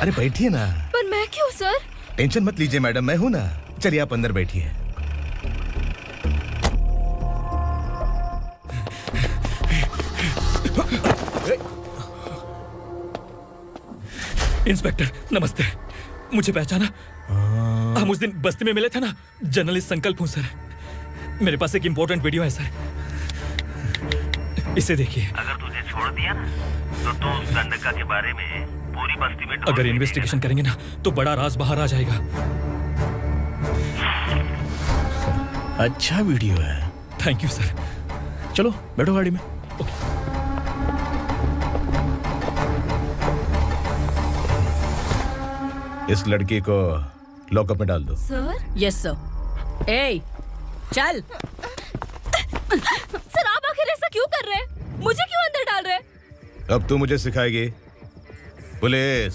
अरे बैठिए ना। पर मैं क्यों सर? टेंशन मत लीजिए मैडम, मैं हूं ना। चलिए आप अंदर बैठिए। इंस्पेक्टर नमस्ते, मुझे पहचाना? हम उस दिन बस्ती में मिले थे ना। जर्नलिस्ट संकल्प हूँ सर। मेरे पास एक इम्पोर्टेंट वीडियो है सर, इसे देखिए। अगर तुझे छोड़ दिया ना तो तू उस दंडका के बारे में पूरी बस्ती में अगर इन्वेस्टिगेशन करेंगे ना तो बड़ा राज बाहर आ जाएगा। अच्छा वीडियो है। Thank you sir. चलो बैठो गाड़ी में। इस लड़की को लॉकअप में डाल दो। सर? Yes sir. ए, चल। सर आप आखिर ऐसा क्यों कर रहे हैं? मुझे क्यों अंदर डाल रहे हैं? अब तू मुझे सिखाएगी? पुलिस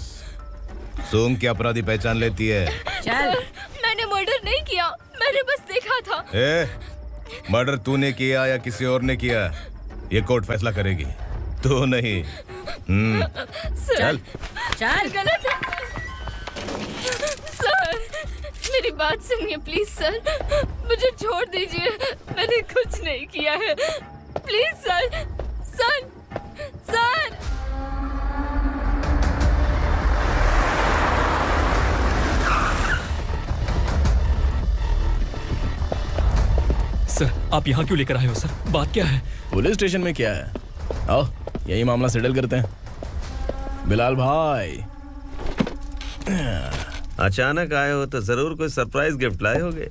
सूंघ के अपराधी पहचान लेती है। चल। मैंने मर्डर नहीं किया, मैंने बस देखा था। मर्डर तूने किया या किसी और ने किया, ये कोर्ट फैसला करेगी, तू नहीं। चल चल। गलत है सर, मेरी बात सुनिए प्लीज सर, मुझे छोड़ दीजिए, मैंने कुछ नहीं किया है, please sir. Sir sir sir आप यहाँ क्यों लेकर आए हो सर? बात क्या है? पुलिस स्टेशन में क्या है? आओ यही मामला सेटल करते हैं। बिलाल भाई अचानक आए हो तो जरूर कोई सरप्राइज गिफ्ट लाए होगे।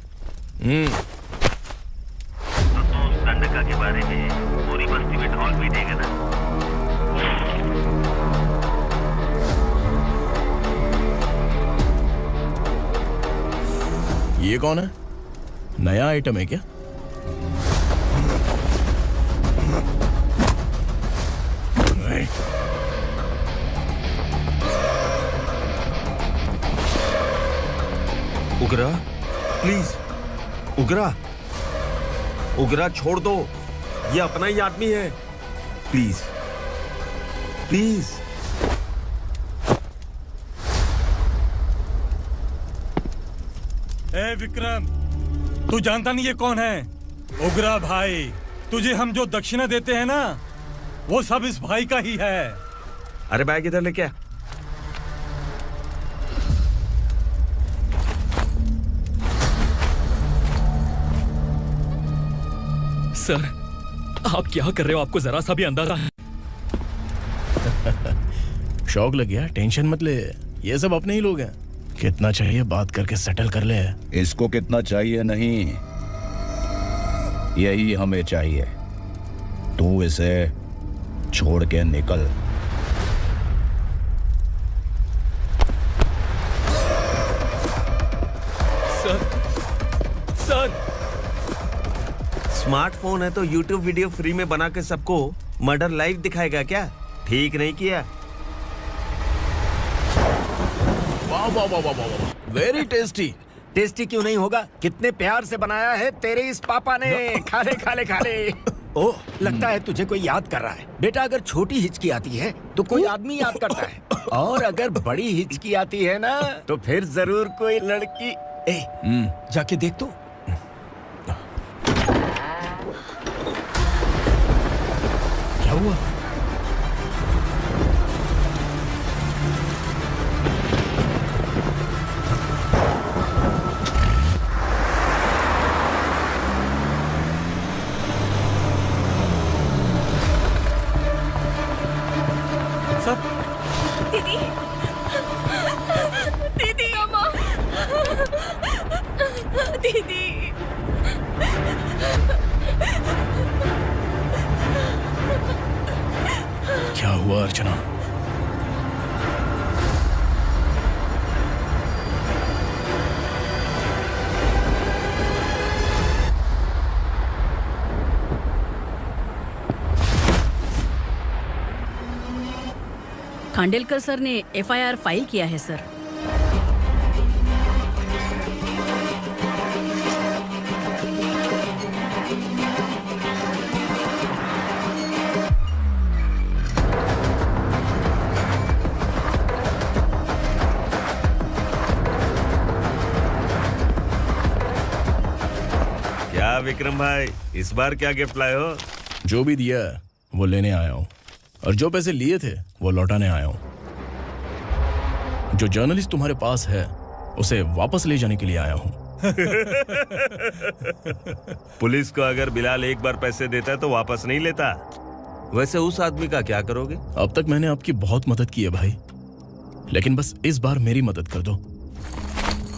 गंडका के बारे में पूरी बस्ती में ढोल पीटेगा ना। ये कौन है? नया आइटम है क्या? उगरा प्लीज, उगरा उगरा छोड़ दो, ये अपना ही आदमी है, प्लीज प्लीज। ए विक्रम, तू जानता नहीं ये कौन है? उगरा भाई। तुझे हम जो दक्षिणा देते हैं ना, वो सब इस भाई का ही है। अरे बैग इधर लेके आ। सर आप क्या कर रहे हो? आपको जरा सा भी अंदाजा है? शौक लग गया? टेंशन मत ले, ये सब अपने ही लोग हैं। कितना चाहिए बात करके सेटल कर ले। इसको कितना चाहिए नहीं, यही हमें चाहिए। तू इसे छोड़ के निकल। सर सर स्मार्टफोन है तो यूट्यूब वीडियो फ्री में बना के सबको मर्डर लाइव दिखाएगा क्या? ठीक नहीं किया। वाह वाह वाह वाह वाह, वेरी टेस्टी। टेस्टी क्यों नहीं होगा? कितने प्यार से बनाया है तेरे इस पापा ने। खा ले खा ले खा ले। ओह, लगता है तुझे कोई याद कर रहा है। बेटा अगर छोटी हिचकी आती है तो कोई आदमी याद करता है, और अगर बड़ी हिचकी आती है ना तो फिर जरूर कोई लड़की। जाके देख तो। क्या हुआ? दीदी, दीदी, अम्मा, दीदी। क्या हुआ अर्चना? खांडेलकर सर ने एफआईआर फाइल किया है सर। क्या विक्रम भाई, इस बार क्या गिफ्ट लाए हो? जो भी दिया है वो लेने आया हूँ, और जो पैसे लिए थे वो लौटाने आया हूँ। जो जर्नलिस्ट तुम्हारे पास है उसे वापस ले जाने के लिए आया हूँ। पुलिस को अगर बिलाल एक बार पैसे देता है तो वापस नहीं लेता। वैसे उस आदमी का क्या करोगे? अब तक मैंने आपकी बहुत मदद की है भाई, लेकिन बस इस बार मेरी मदद कर दो।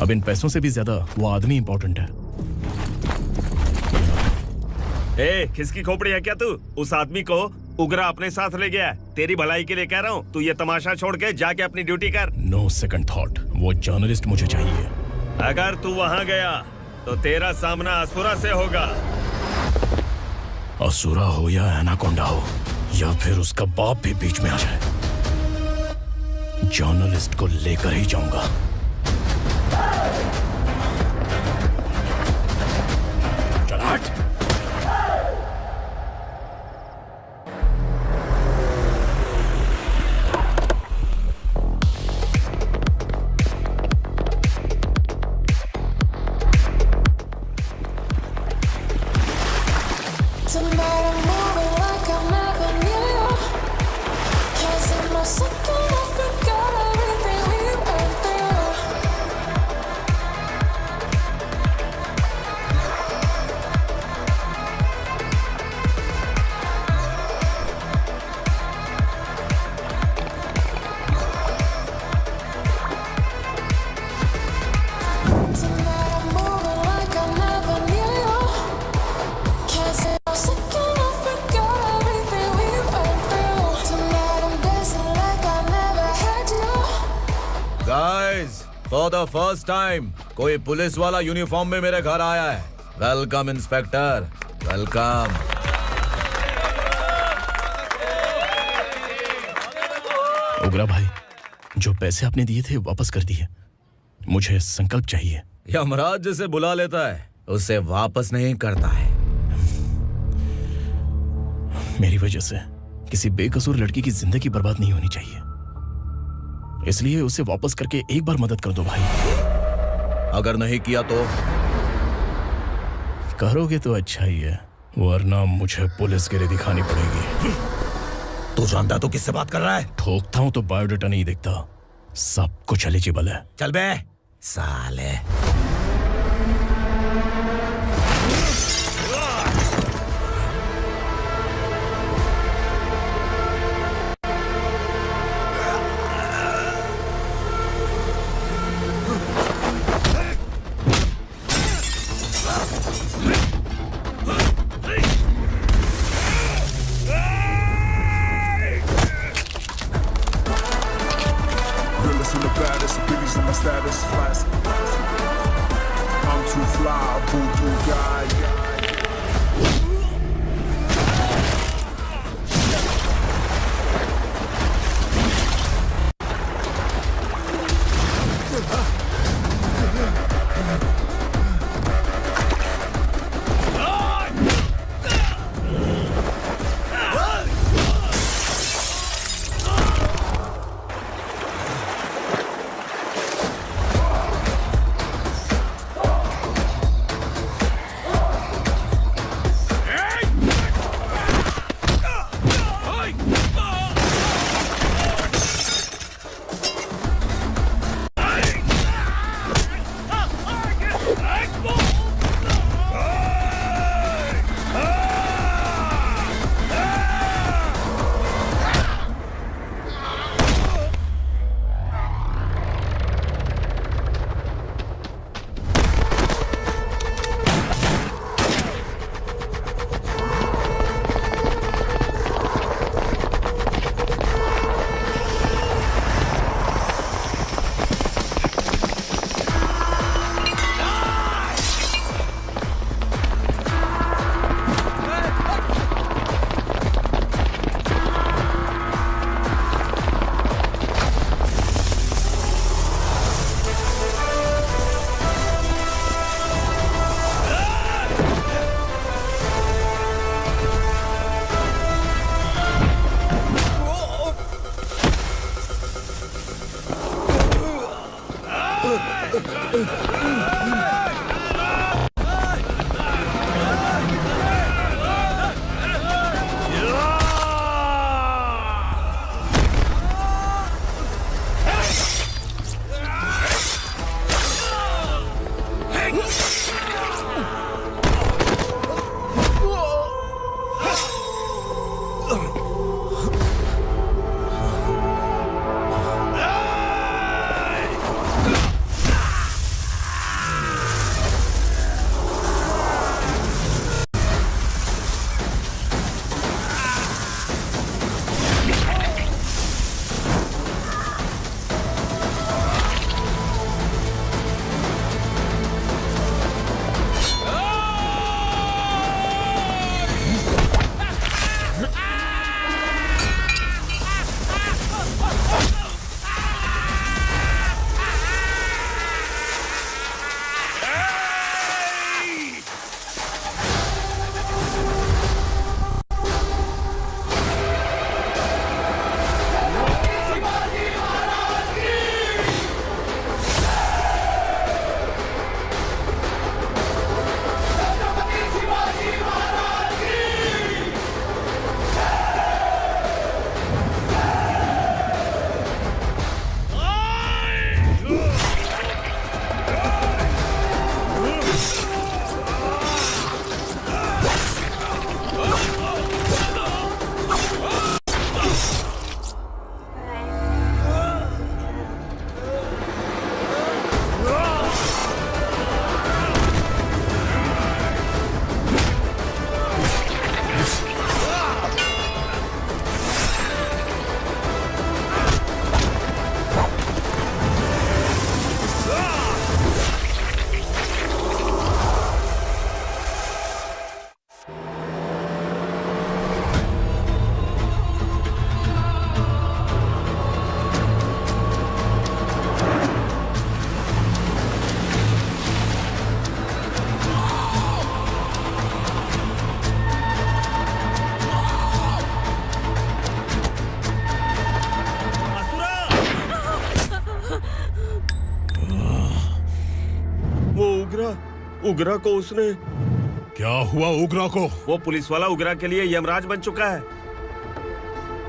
अब इन पैसों से भी ज्यादा वो आदमी इंपॉर्टेंट है। ए, किसकी खोपड़ी है क्या तू? उस आदमी को उगरा अपने साथ ले गया। तेरी भलाई के लिए कह रहा हूँ, तू ये तमाशा छोड़ के जाके अपनी ड्यूटी कर। नो सेकंड थॉट, वो जर्नलिस्ट मुझे चाहिए। अगर तू वहाँ गया तो तेरा सामना असुरा से होगा। असुरा हो या एनाकोंडा हो या फिर उसका बाप भी बीच में आ जाए, जर्नलिस्ट को लेकर ही जाऊंगा। चल हट। फॉर द फर्स्ट टाइम कोई पुलिस वाला यूनिफॉर्म में मेरे घर आया है। Welcome inspector, welcome. उगरा भाई, जो पैसे आपने दिए थे वापस कर दिए। मुझे संकल्प चाहिए। यमराज जिसे बुला लेता है उसे वापस नहीं करता है। मेरी वजह से किसी बेकसूर लड़की की जिंदगी बर्बाद नहीं होनी चाहिए, इसलिए उसे वापस करके एक बार मदद कर दो भाई। अगर नहीं किया तो? करोगे तो अच्छा ही है, वरना मुझे पुलिसगिरी दिखानी पड़ेगी। तू जानता तो किससे बात कर रहा है? ठोकता हूं तो बायोडाटा नहीं दिखता, सब कुछ एलिजिबल है। चल बे साले। उगरा को उसने। क्या हुआ उगरा को? वो पुलिस वाला उगरा के लिए यमराज बन चुका है।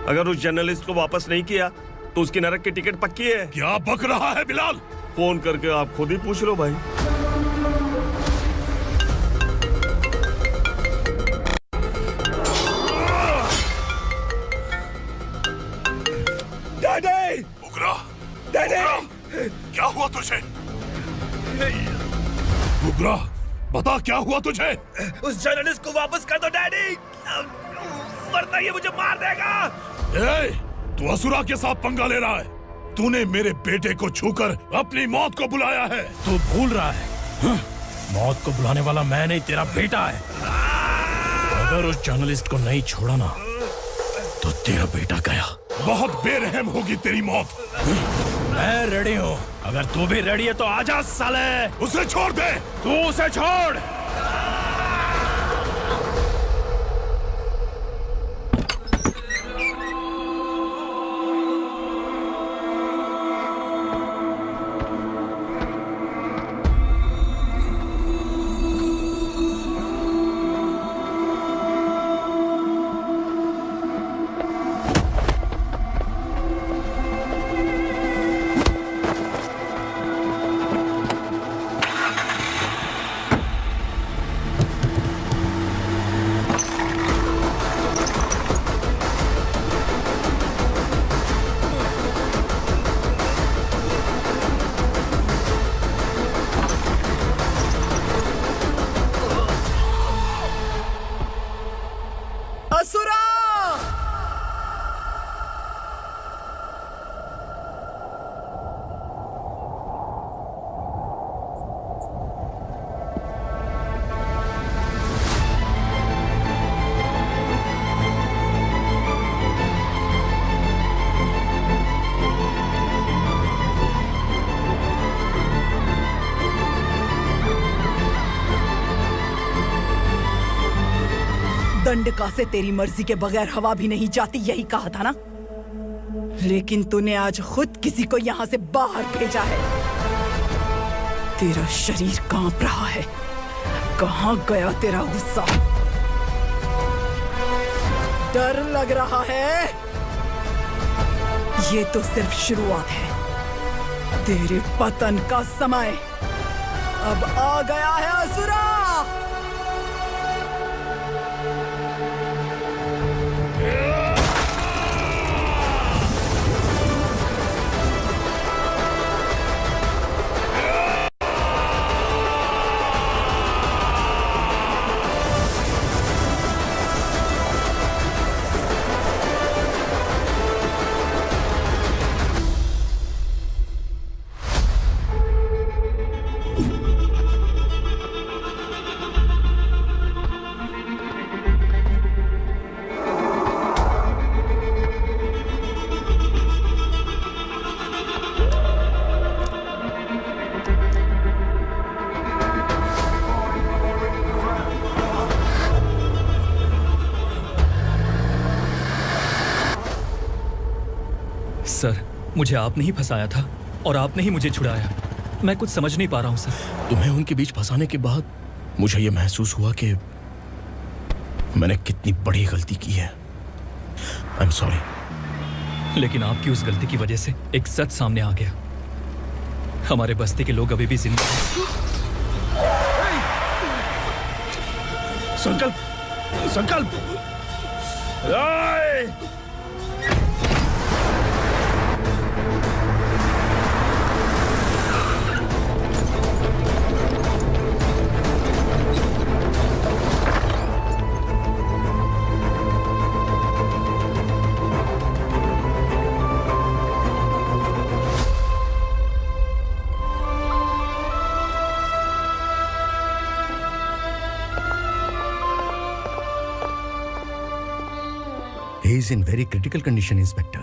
अगर उस जर्नलिस्ट को वापस नहीं किया तो उसकी नरक की टिकट पक्की है। क्या बक रहा है बिलाल? फोन करके आप खुद ही पूछ लो भाई। डैडी! उगरा! डैडी! क्या हुआ तुझे? उगरा, बता क्या हुआ तुझे? उस जर्नलिस्ट को वापस कर दो डैडी, वरना ये मुझे मार देगा। ए, तू असुरा के साथ पंगा ले रहा है। तूने मेरे बेटे को छूकर अपनी मौत को बुलाया है। तू भूल रहा है। हाँ? मौत को बुलाने वाला मैं नहीं, तेरा बेटा है। अगर उस जर्नलिस्ट को नहीं छोड़ा ना तो तेरा बेटा गया। बहुत बेरहम होगी तेरी मौत। मैं रेडी हूँ। अगर तू भी रेडी है तो आजा साले। उसे छोड़ दे। तू उसे छोड़। दंडका से तेरी मर्जी के बगैर हवा भी नहीं जाती, यही कहा था ना? लेकिन तूने आज खुद किसी को यहाँ से बाहर भेजा है। तेरा शरीर कांप रहा है। कहाँ गया तेरा गुस्सा? डर लग रहा है? ये तो सिर्फ शुरुआत है। तेरे पतन का समय अब आ गया है असुरा। सर, मुझे आपने ही फंसाया था और आपने ही मुझे छुड़ाया। मैं कुछ समझ नहीं पा रहा हूँ सर। तुम्हें उनके बीच फंसाने के बाद मुझे यह महसूस हुआ कि मैंने कितनी बड़ी गलती की है। I am sorry. लेकिन आपकी उस गलती की वजह से एक सच सामने आ गया। हमारे बस्ती के लोग अभी भी जिंदा हैं। संकल्प, संकल्प। He is in very critical condition, inspector.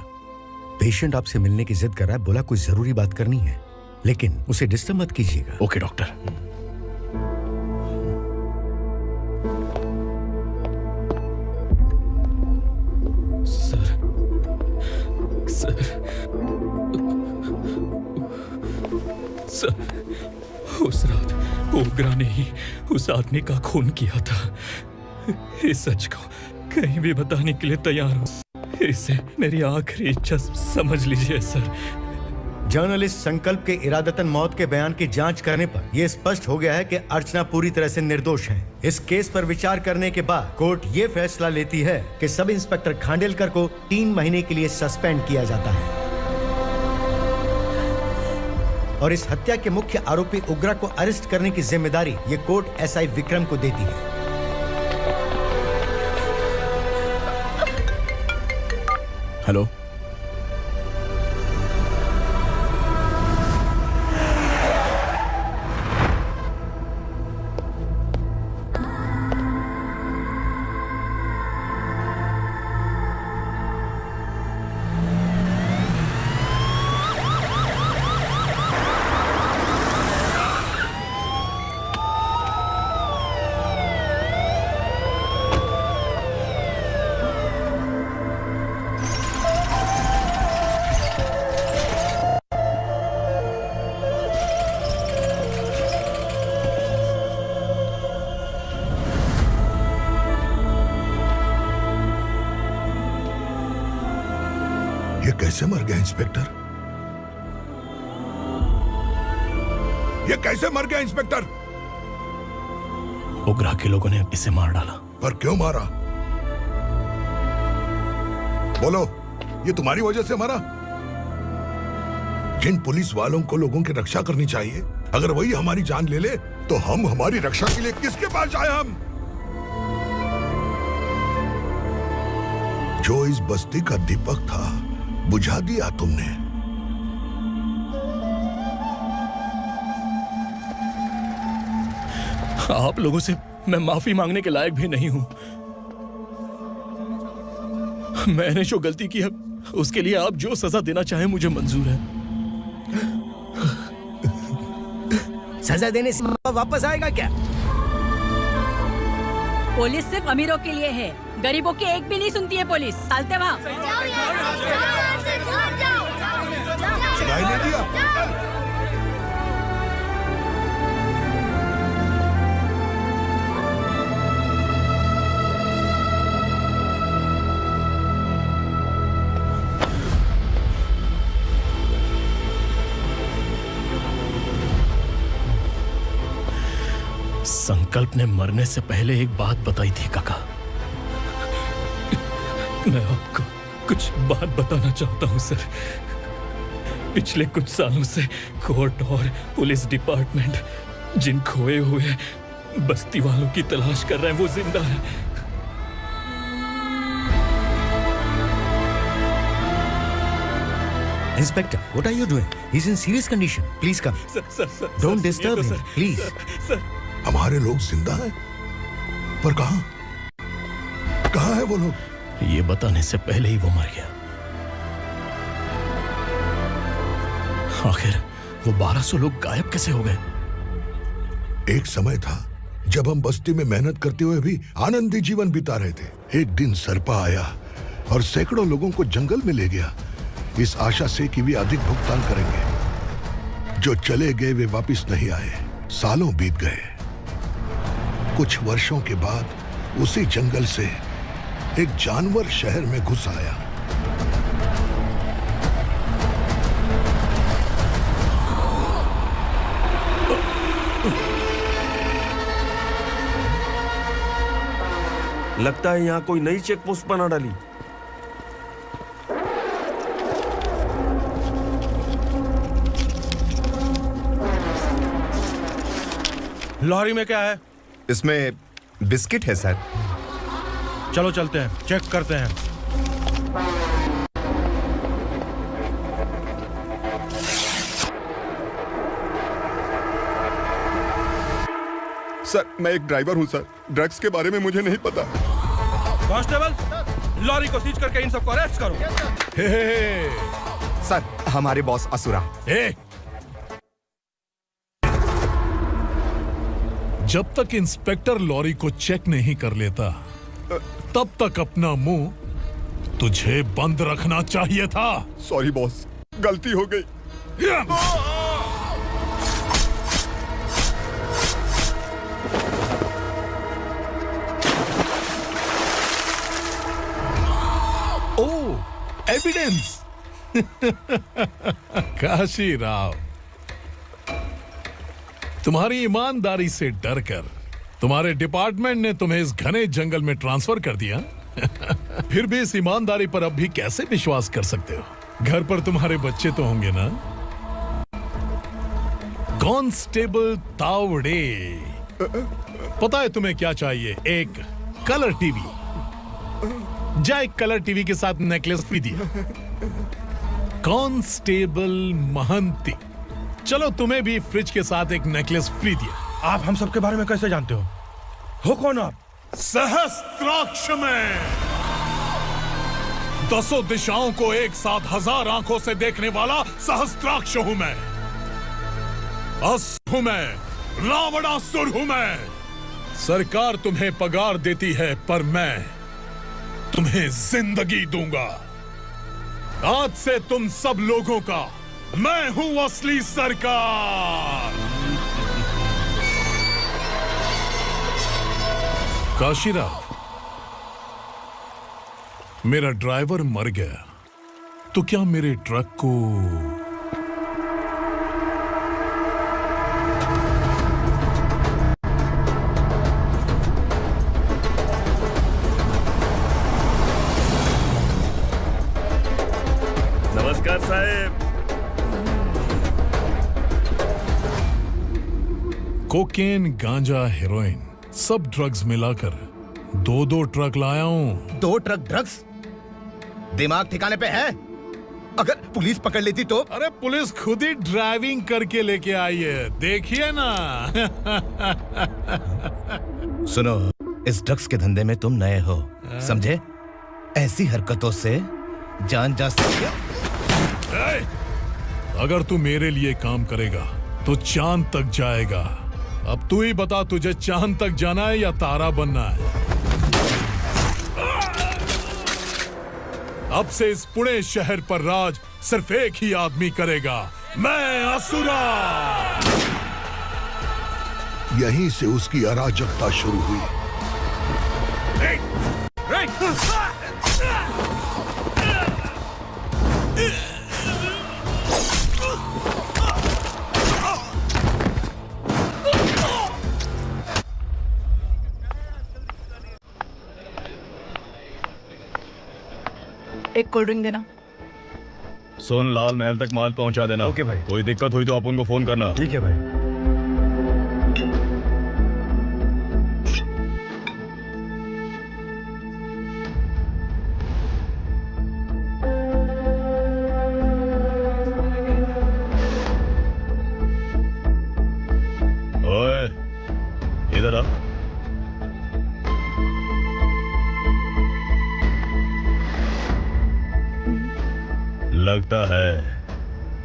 Patient आपसे मिलने की जिद कर रहा है, बोला कोई जरूरी बात करनी है, लेकिन उसे डिस्टर्ब मत कीजिएगा। Okay doctor. सर, सर, उस रात ओग्रा ने ही उस आदमी का खून किया था। इस सच को कहीं भी बताने के लिए तैयार हूँ। इसे मेरी आखिरी इच्छा समझ लीजिए सर। जर्नलिस्ट संकल्प के इरादतन मौत के बयान की जांच करने पर यह स्पष्ट हो गया है कि अर्चना पूरी तरह से निर्दोष है। इस केस पर विचार करने के बाद कोर्ट ये फैसला लेती है कि सब इंस्पेक्टर खांडेलकर को 3 महीने के लिए सस्पेंड किया जाता है और इस हत्या के मुख्य आरोपी उग्रा को अरेस्ट करने की जिम्मेदारी ये कोर्ट एसआई विक्रम को देती है। हेलो, कैसे मर गया इंस्पेक्टर? ये कैसे मर गया इंस्पेक्टर? उग्रा के लोगों ने इसे मार डाला। पर क्यों मारा? बोलो, ये तुम्हारी वजह से मरा? जिन पुलिस वालों को लोगों की रक्षा करनी चाहिए, अगर वही हमारी जान ले ले तो हम हमारी रक्षा के लिए किसके पास जाए? हम जो इस बस्ती का दीपक था बुझा दिया तुमने। आप लोगों से मैं माफी मांगने के लायक भी नहीं हूं। मैंने जो गलती की है उसके लिए आप जो सजा देना चाहे मुझे मंजूर है। सजा देने से वापस आएगा क्या? पुलिस सिर्फ अमीरों के लिए है, गरीबों की एक भी नहीं सुनती है पुलिस। चलते वहाँ। सुनाई नहीं दिया? संकल्प ने मरने से पहले एक बात बताई थी काका। मैं आपको कुछ बात बताना चाहता हूं सर। पिछले कुछ सालों से कोर्ट और पुलिस डिपार्टमेंट जिन खोए हुए बस्ती वालों की तलाश कर रहे हैं वो जिंदा है। Inspector, what are you doing? He's in serious condition. Please come. Sir, Don't disturb him, please. Sir, हमारे लोग जिंदा हैं? पर कहां? कहां है वो लोग? ये बताने से पहले ही वो मर गया। आखिर वो 1200 लोग गायब कैसे हो गए? एक समय था जब हम बस्ती में मेहनत करते हुए भी आनंदी जीवन बिता रहे थे। एक दिन सरपा आया और सैकड़ों लोगों को जंगल में ले गया, इस आशा से कि वे अधिक भुगतान करेंगे। जो चले गए वे वापस नहीं आए। सालों बीत गए। कुछ वर्षों के बाद उसी जंगल से एक जानवर शहर में घुस आया। लगता है यहाँ कोई नई चेक पोस्ट बना डाली। लॉरी में क्या है? इसमें बिस्किट है सर। चलो चलते हैं, चेक करते हैं। सर, मैं एक ड्राइवर हूं सर। ड्रग्स के बारे में मुझे नहीं पता। कांस्टेबल, लॉरी को सीज करके इन सबको अरेस्ट करो। सर, हमारे बॉस असुरा। जब तक इंस्पेक्टर लॉरी को चेक नहीं कर लेता तब तक अपना मुंह तुझे बंद रखना चाहिए था। सॉरी बॉस, गलती हो गई। एविडेंस। काशी राव, तुम्हारी ईमानदारी से डरकर तुम्हारे डिपार्टमेंट ने तुम्हें इस घने जंगल में ट्रांसफर कर दिया। फिर भी इस ईमानदारी पर अब भी कैसे विश्वास कर सकते हो? घर पर तुम्हारे बच्चे तो होंगे ना? कांस्टेबल तावड़े, पता है तुम्हें क्या चाहिए? एक कलर टीवी। जा एक कलर टीवी के साथ नेकलेस भी दिया। कांस्टेबल महंती, चलो तुम्हें भी फ्रिज के साथ एक नेकलेस फ्री दिया। आप हम सबके बारे में कैसे जानते हो कौन आप? सहस्त्राक्ष में 10 दिशाओं को एक साथ 1000 आंखों से देखने वाला सहस्त्राक्ष हूं मैं। असुर हूं मैं, रावणासुर हूं मैं। सरकार तुम्हें पगार देती है पर मैं तुम्हें जिंदगी दूंगा। आज से तुम सब लोगों का मैं हूं असली सरकार। काशीराव, मेरा ड्राइवर मर गया तो क्या मेरे ट्रक को नमस्कार साहब। कोकेन, गांजा, हेरोइन सब ड्रग्स मिलाकर 2 ट्रक लाया हूं। 2 ट्रक ड्रग्स? दिमाग ठिकाने पे है? अगर पुलिस पकड़ लेती तो? अरे पुलिस खुद ही ड्राइविंग करके लेके आई है, देखिए ना। सुनो, इस ड्रग्स के धंधे में तुम नए हो, समझे? ऐसी हरकतों से जान जा सकती है। अगर तू मेरे लिए काम करेगा तो चांद तक जाएगा। अब तू ही बता, तुझे चांद तक जाना है या तारा बनना है? अब से इस पुणे शहर पर राज सिर्फ एक ही आदमी करेगा, मैं असुरा। यहीं से उसकी अराजकता शुरू हुई। एक कोल्ड ड्रिंक देना। सोन लाल महल तक माल पहुंचा देना। ओके भाई। कोई दिक्कत हुई तो अपन को फोन करना। ठीक है भाई। ओए, इधर आ। लगता है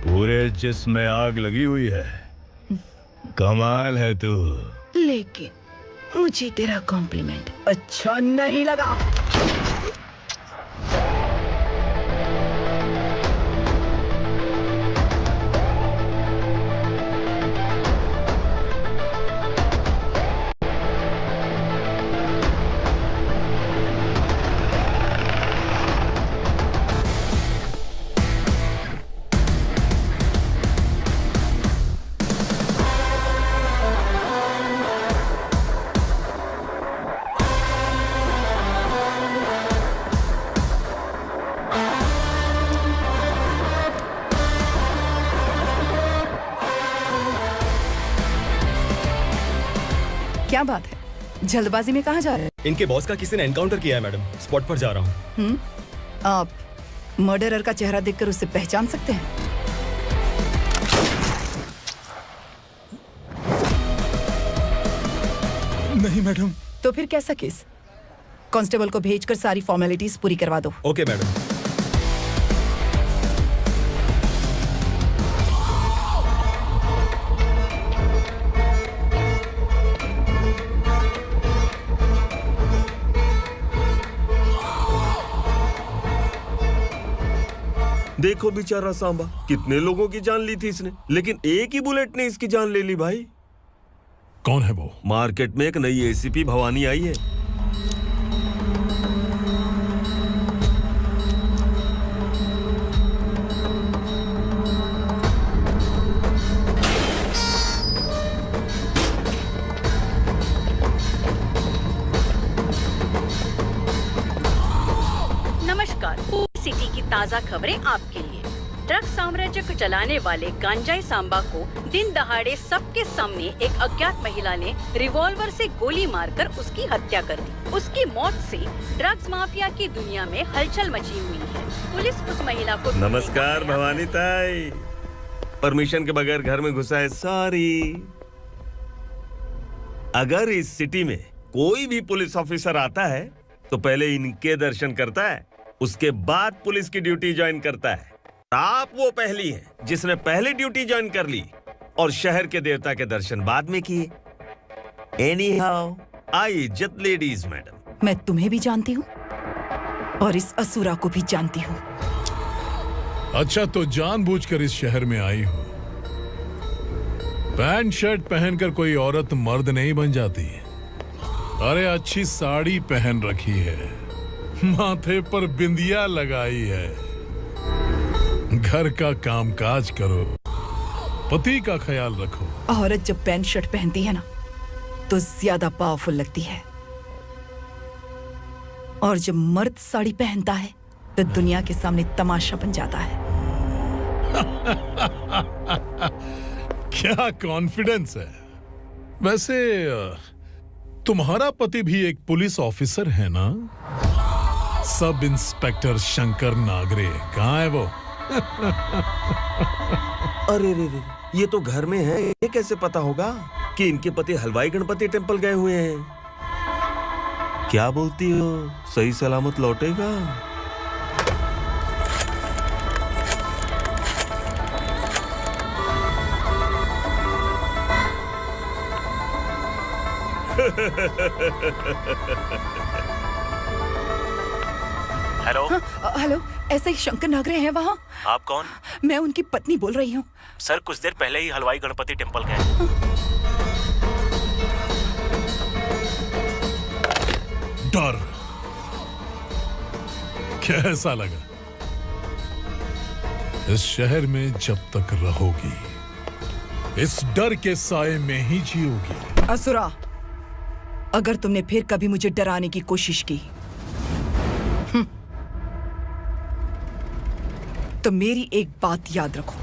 पूरे जिस्म में आग लगी हुई है। कमाल है तू। लेकिन मुझे तेरा कॉम्प्लीमेंट अच्छा नहीं लगा। क्या बात है, जल्दबाजी में कहाँ जा रहे हैं? इनके बॉस का किसी ने एनकाउंटर किया है मैडम, स्पॉट पर जा रहा हूँ। आप मर्डरर का चेहरा देखकर उसे पहचान सकते हैं? नहीं मैडम। तो फिर कैसा केस? कांस्टेबल को भेजकर सारी फॉर्मेलिटीज पूरी करवा दो। Okay madam. देखो बेचारा सांबा, कितने लोगों की जान ली थी इसने, लेकिन एक ही बुलेट ने इसकी जान ले ली भाई। कौन है वो? मार्केट में एक नई एसीपी भवानी आई है। सिटी की ताज़ा खबरें आपके लिए। ड्रग साम्राज्य को चलाने वाले गांजाई सांबा को दिन दहाड़े सबके सामने एक अज्ञात महिला ने रिवॉल्वर से गोली मारकर उसकी हत्या कर दी। उसकी मौत से ड्रग्स माफिया की दुनिया में हलचल मची हुई है। पुलिस उस महिला को नमस्कार भवानी ताई, परमिशन के बगैर घर में घुसा है, सॉरी। अगर इस सिटी में कोई भी पुलिस ऑफिसर आता है तो पहले इनके दर्शन करता है, उसके बाद पुलिस की ड्यूटी ज्वाइन करता है। आप वो पहली हैं जिसने पहले ड्यूटी ज्वाइन कर ली और शहर के देवता के दर्शन बाद में किए। एनीहाउ, आई इज्जत लेडीज मैडम। मैं तुम्हें भी जानती हूँ और इस असुरा को भी जानती हूँ। अच्छा, तो जानबूझकर इस शहर में आई हो। पैंट शर्ट पहनकर कोई औरत मर्द नहीं बन जाती। अरे अच्छी साड़ी पहन रखी है, माथे पर बिंदिया लगाई है, घर का कामकाज करो, पति का ख्याल रखो। औरत जब पैंट शर्ट पहनती है ना तो ज्यादा पावरफुल लगती है, और जब मर्द साड़ी पहनता है तो दुनिया के सामने तमाशा बन जाता है। क्या कॉन्फिडेंस है। वैसे तुम्हारा पति भी एक पुलिस ऑफिसर है ना? सब इंस्पेक्टर शंकर नागरे कहाँ है वो? अरे रे रे, ये तो घर में है, ये कैसे पता होगा कि इनके पति हलवाई गणपति टेम्पल गए हुए हैं? क्या बोलती हो, सही सलामत लौटेगा? हेलो। हेलो, ऐसे ही शंकर नागरे हैं वहाँ? आप कौन? मैं उनकी पत्नी बोल रही हूँ। सर कुछ देर पहले ही हलवाई गणपति टेम्पल गए। डर कैसा लगा? इस शहर में जब तक रहोगी इस डर के साए में ही जियोगी। असुरा, अगर तुमने फिर कभी मुझे डराने की कोशिश की तो मेरी एक बात याद रखो,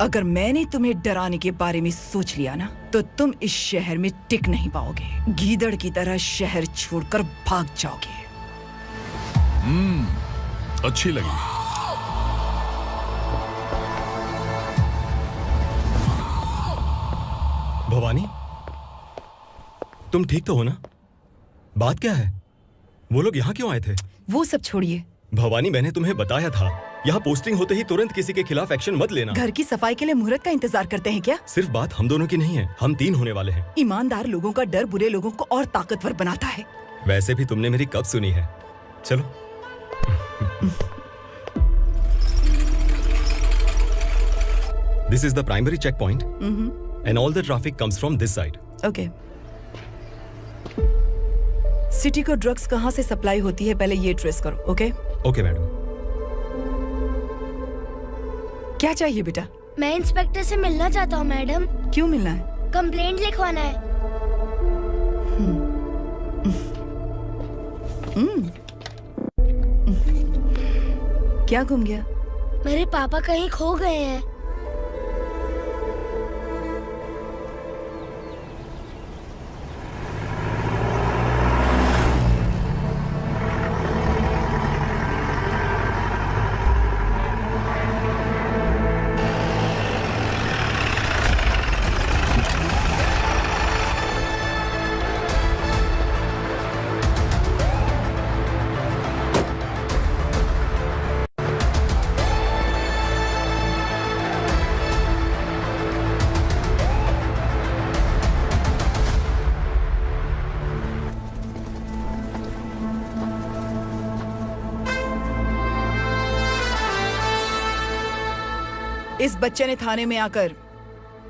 अगर मैंने तुम्हें डराने के बारे में सोच लिया ना तो तुम इस शहर में टिक नहीं पाओगे। गीदड़ की तरह शहर छोड़कर भाग जाओगे। अच्छी लगी। भवानी, तुम ठीक तो हो ना? बात क्या है? वो लोग यहाँ क्यों आए थे? वो सब छोड़िए भवानी, मैंने तुम्हें बताया था यहाँ पोस्टिंग होते ही तुरंत किसी के खिलाफ एक्शन मत लेना। घर की सफाई के लिए मुहूर्त का इंतजार करते हैं क्या? सिर्फ बात हम दोनों की नहीं है, हम 3 होने वाले हैं। ईमानदार लोगों का डर बुरे लोगों को और ताकतवर बनाता है। वैसे भी तुमने मेरी कब सुनी है? चलो। This is the primary checkpoint, and all the traffic comes from this side. Okay. City को ड्रग्स कहाँ से सप्लाई होती है पहले ये ट्रेस करो, ओके? Okay madam. क्या चाहिए बेटा? मैं इंस्पेक्टर से मिलना चाहता हूँ मैडम। क्यों मिलना है? कंप्लेंट लिखवाना है। क्या गुम गया? मेरे पापा कहीं खो गए हैं। इस बच्चे ने थाने में आकर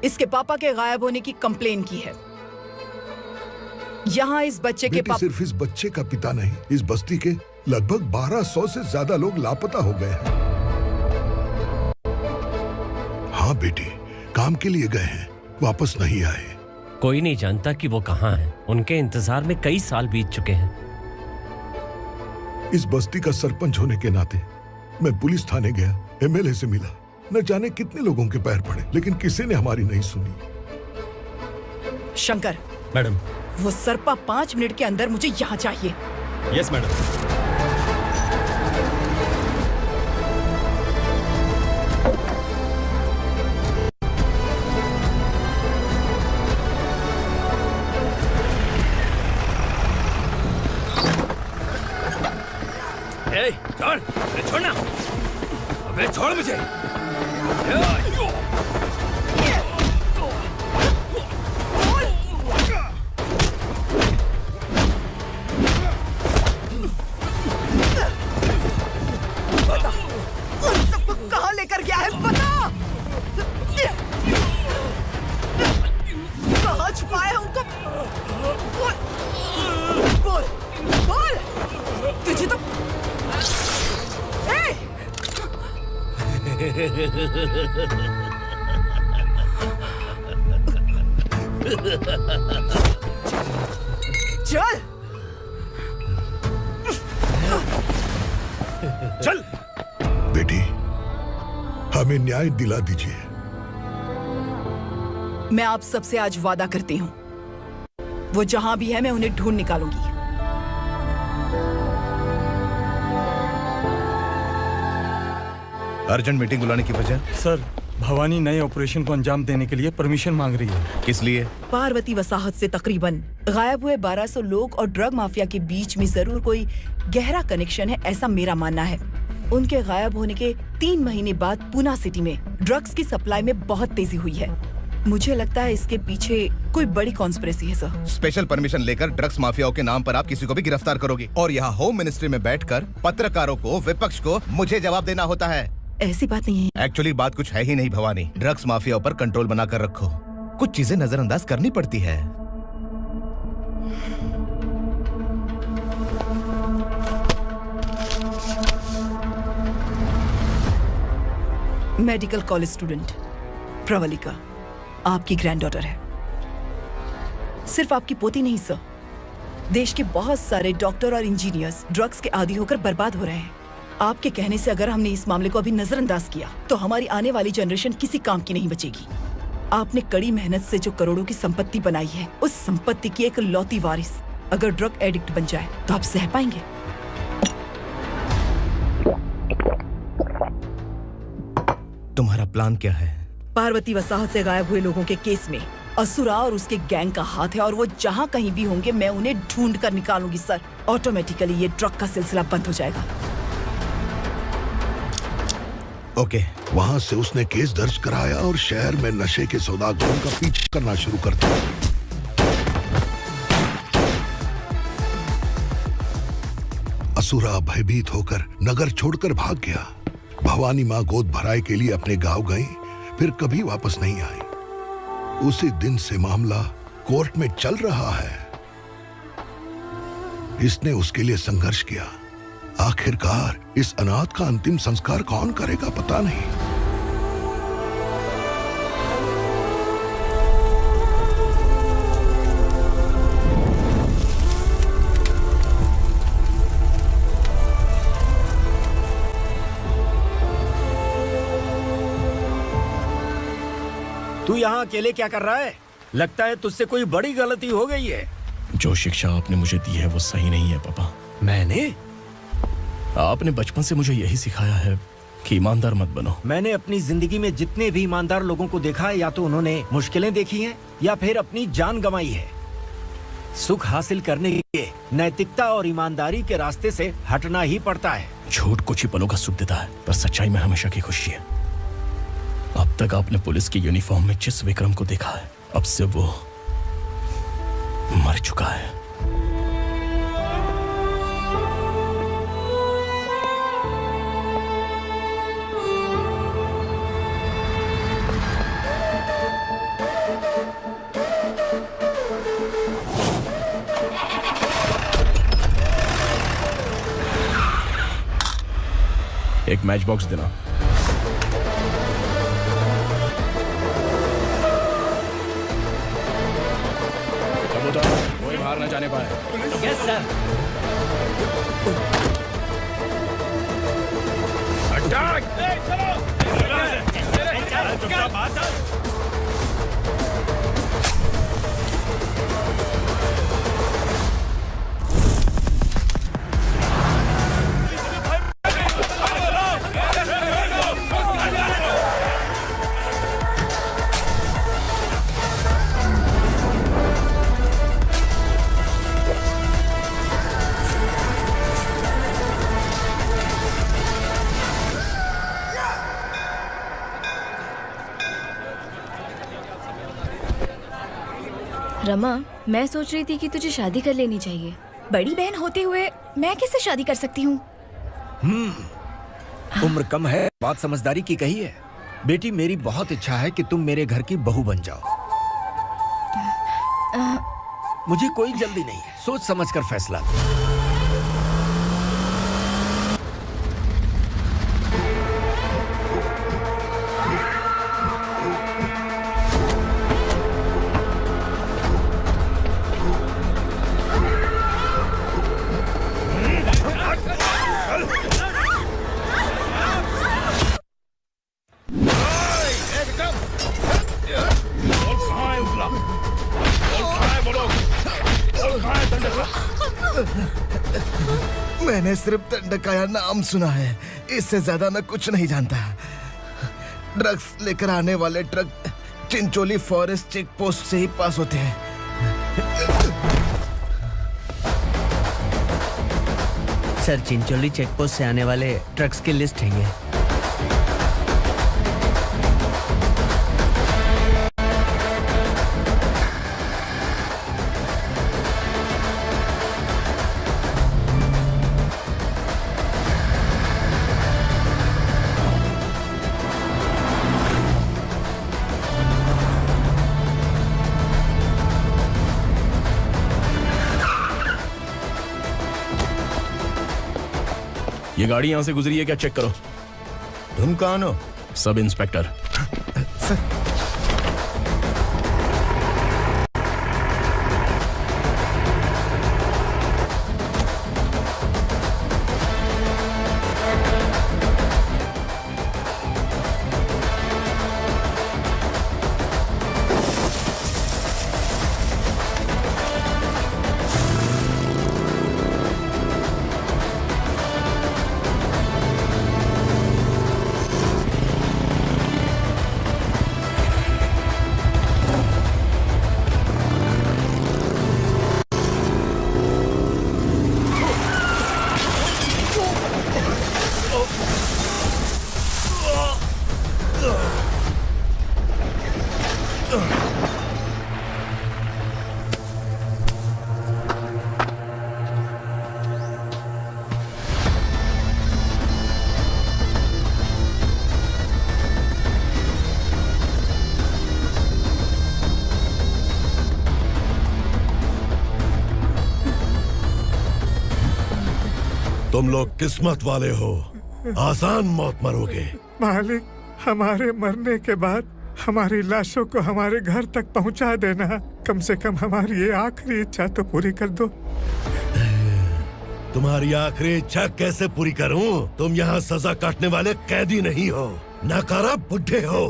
इसके पापा के गायब होने की कंप्लेन की है। यहाँ इस बच्चे के पापा सिर्फ इस बच्चे का पिता नहीं, इस बस्ती के लगभग 1200 से ज्यादा लोग लापता हो गए हैं। हाँ बेटी, काम के लिए गए हैं, वापस नहीं आए। कोई नहीं जानता कि वो कहाँ हैं। उनके इंतजार में कई साल बीत चुके हैं। इस बस्ती का सरपंच होने के नाते मैं पुलिस थाने गया, एमएलए से मिला, न जाने कितने लोगों के पैर पड़े, लेकिन किसी ने हमारी नहीं सुनी। शंकर, मैडम, वो सरपा 5 मिनट के अंदर मुझे यहाँ चाहिए। Yes madam. छोड़, छोड़ना, अबे छोड़ मुझे। बता, उन सबको कहाँ लेकर गया है, बता। कहाँ छुपाया है उनको? बोल, बोल, तुझे तो चल चल बेटी, हमें न्याय दिला दीजिए। मैं आप सबसे आज वादा करती हूँ, वो जहां भी है मैं उन्हें ढूंढ निकालूंगी। अर्जेंट मीटिंग बुलाने की वजह? सर, भवानी नए ऑपरेशन को अंजाम देने के लिए परमिशन मांग रही है। किस लिए? पार्वती वसाहत से तकरीबन गायब हुए 1200 लोग और ड्रग माफिया के बीच में जरूर कोई गहरा कनेक्शन है, ऐसा मेरा मानना है। उनके गायब होने के 3 महीने बाद पूना सिटी में ड्रग्स की सप्लाई में बहुत तेजी हुई है। मुझे लगता है इसके पीछे कोई बड़ी कॉन्स्पिरेसी है सर। स्पेशल परमिशन लेकर ड्रग्स माफियाओं के नाम पर आप किसी को भी गिरफ्तार करोगे और यहाँ होम मिनिस्ट्री में बैठकर पत्रकारों को, विपक्ष को मुझे जवाब देना होता है। ऐसी बात नहीं है। एक्चुअली बात कुछ है ही नहीं भवानी। ड्रग्स माफियाओं पर कंट्रोल बनाकर रखो, कुछ चीजें नजरअंदाज करनी पड़ती है। मेडिकल कॉलेज स्टूडेंट प्रवलिका आपकी ग्रैंडडॉटर है। सिर्फ आपकी पोती नहीं सर, देश के बहुत सारे डॉक्टर और इंजीनियर्स ड्रग्स के आदी होकर बर्बाद हो रहे हैं। आपके कहने से अगर हमने इस मामले को अभी नजरअंदाज किया तो हमारी आने वाली जनरेशन किसी काम की नहीं बचेगी। आपने कड़ी मेहनत से जो करोड़ों की संपत्ति बनाई है, उस संपत्ति की एक लौती वारिस अगर ड्रग एडिक्ट बन जाए तो आप सह पाएंगे? तुम्हारा प्लान क्या है? पार्वती वसाहत से गायब हुए लोगों के केस में असुरा और उसके गैंग का हाथ है और वो जहाँ कहीं भी होंगे मैं उन्हें ढूंढ कर निकालूंगी सर। ऑटोमेटिकली ये ड्रग का सिलसिला बंद हो जाएगा। ओके। वहाँ से उसने केस दर्ज कराया और शहर में नशे के सौदागरों का पीछा करना शुरू कर दिया। असुरा भयभीत होकर नगर छोड़कर भाग गया। भवानी माँ गोद भराई के लिए अपने गांव गई, फिर कभी वापस नहीं आई। उसी दिन से मामला कोर्ट में चल रहा है। इसने उसके लिए संघर्ष किया। आखिरकार इस अनाथ का अंतिम संस्कार कौन करेगा पता नहीं। तू यहाँ अकेले क्या कर रहा है? लगता है तुझसे कोई बड़ी गलती हो गई है। जो शिक्षा आपने मुझे दी है वो सही नहीं है पापा। मैंने? आपने बचपन से मुझे यही सिखाया है कि ईमानदार मत बनो। मैंने अपनी जिंदगी में जितने भी ईमानदार लोगों को देखा है, या तो उन्होंने मुश्किलें देखी हैं या फिर अपनी जान गंवाई है। सुख हासिल करने के लिए नैतिकता और ईमानदारी के रास्ते से हटना ही पड़ता है। झूठ कुछ ही पलों का सुख देता है, पर सच्चाई में हमेशा की खुशी है। अब तक आपने पुलिस की यूनिफॉर्म में जिस विक्रम को देखा है, अब से वो मर चुका है। एक मैच बॉक्स देना। कोई बाहर न जाने पाए। Yes sir. रमा, मैं सोच रही थी कि तुझे शादी कर लेनी चाहिए। बड़ी बहन होते हुए मैं कैसे शादी कर सकती हूँ? उम्र कम है, बात समझदारी की कही है। बेटी, मेरी बहुत इच्छा है कि तुम मेरे घर की बहू बन जाओ। मुझे कोई जल्दी नहीं है, सोच समझ कर फैसला। मैंने सिर्फ दंडकाया नाम सुना है, इससे ज्यादा मैं कुछ नहीं जानता। ड्रग्स लेकर आने वाले truck Chincholi forest check post से ही पास होते हैं। सर, चिंचोली चेक पोस्ट से आने वाले ट्रक्स की लिस्ट है ये। ये गाड़ी यहां से गुजरी है क्या, चेक करो। तुम कौन हो? Sub inspector. तुम लोग किस्मत वाले हो, आसान मौत मरोगे। मालिक, हमारे मरने के बाद हमारी लाशों को हमारे घर तक पहुंचा देना। कम से कम हमारी ये आखिरी इच्छा तो पूरी कर दो। तुम्हारी आखिरी इच्छा कैसे पूरी करूं? तुम यहाँ सजा काटने वाले कैदी नहीं हो, नकारा बुढ़े हो।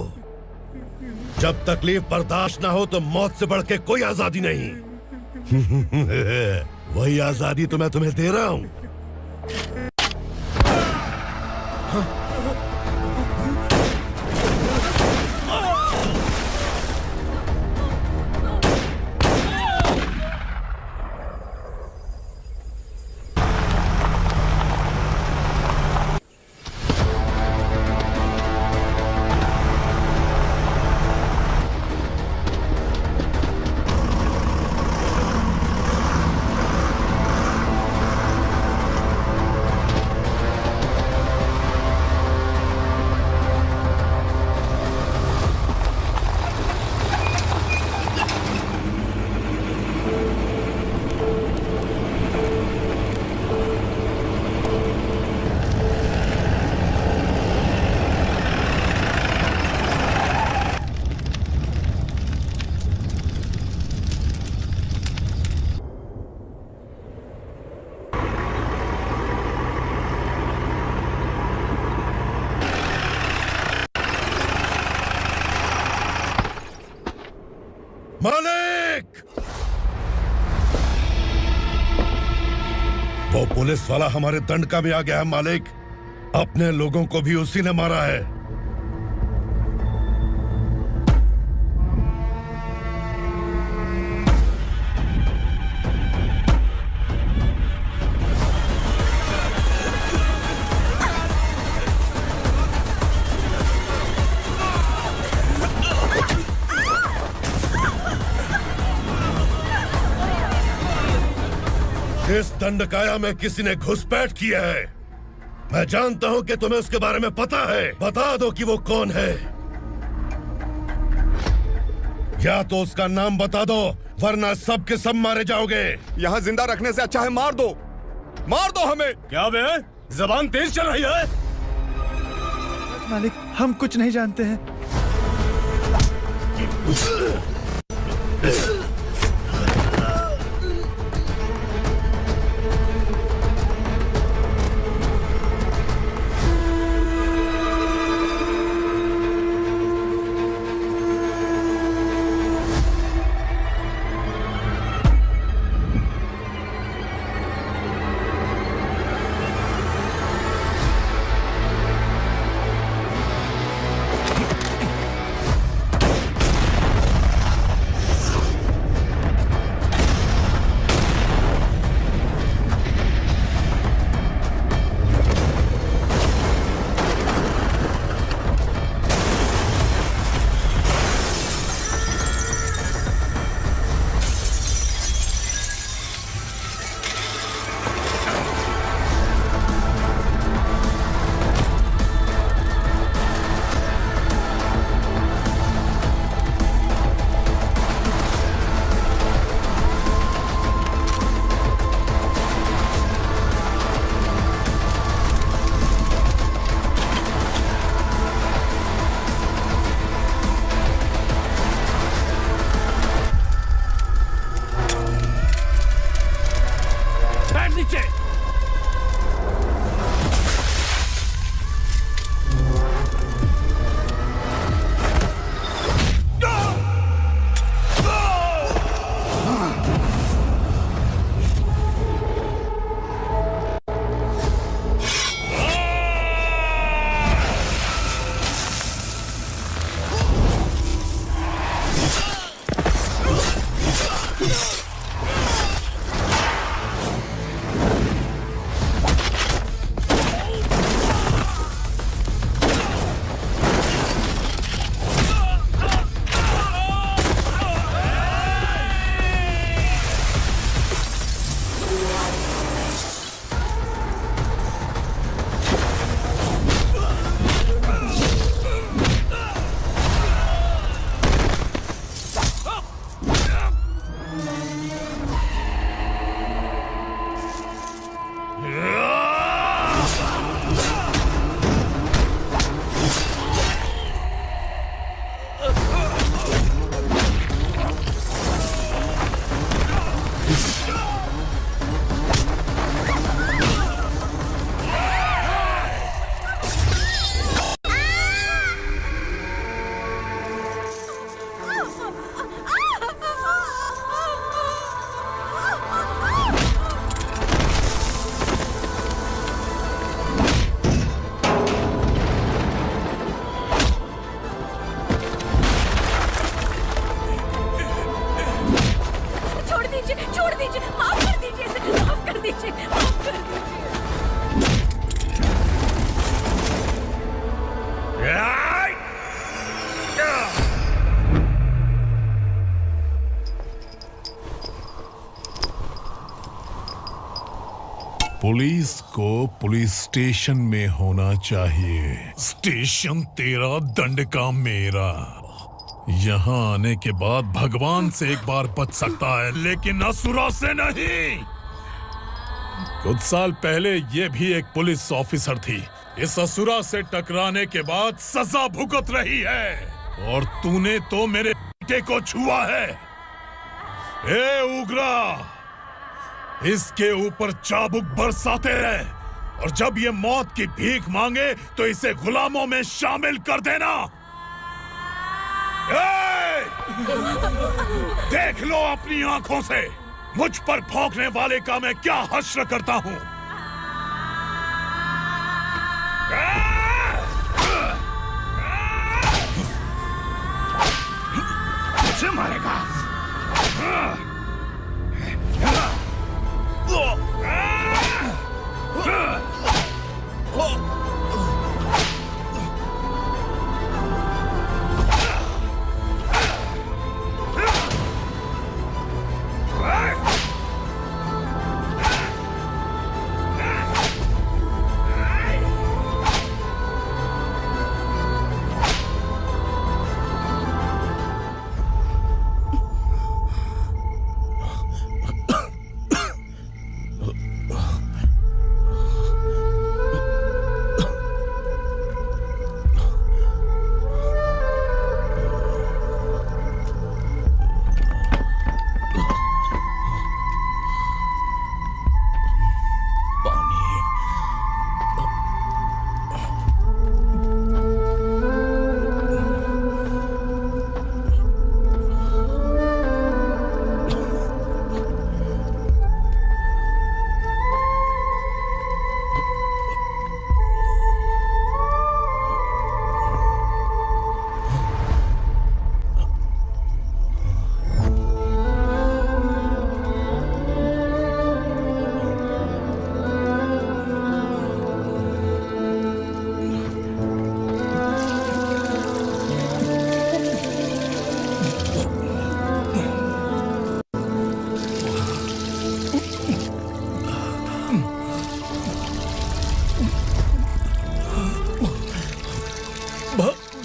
जब तकलीफ बर्दाश्त ना हो तो मौत से बढ़ के कोई आजादी नहीं। वही आजादी तो मैं तुम्हें दे रहा हूँ। पुलिस वाला हमारे दंड का भी आ गया है मालिक। अपने लोगों को भी उसी ने मारा है। इस दंडकाया में किसी ने घुसपैठ किया है। मैं जानता हूं कि तुम्हें उसके बारे में पता है। बता दो कि वो कौन है, या तो उसका नाम बता दो, वरना सब के सब मारे जाओगे। यहाँ जिंदा रखने से अच्छा है मार दो हमें। क्या बे, जबान तेज चल रही है? मालिक, हम कुछ नहीं जानते हैं। पुलिस को पुलिस स्टेशन में होना चाहिए। स्टेशन तेरा, दंड का मेरा। यहाँ आने के बाद भगवान से एक बार बच सकता है, लेकिन असुरा से नहीं। कुछ साल पहले ये भी एक पुलिस ऑफिसर थी। इस असुरा से टकराने के बाद सजा भुगत रही है, और तूने तो मेरे बेटे को छुआ है। ए उग्रा, इसके ऊपर चाबुक बरसाते रहे, और जब ये मौत की भीख मांगे तो इसे गुलामों में शामिल कर देना। देख लो अपनी आंखों से मुझ पर भौंकने वाले का मैं क्या हश्र करता हूँ।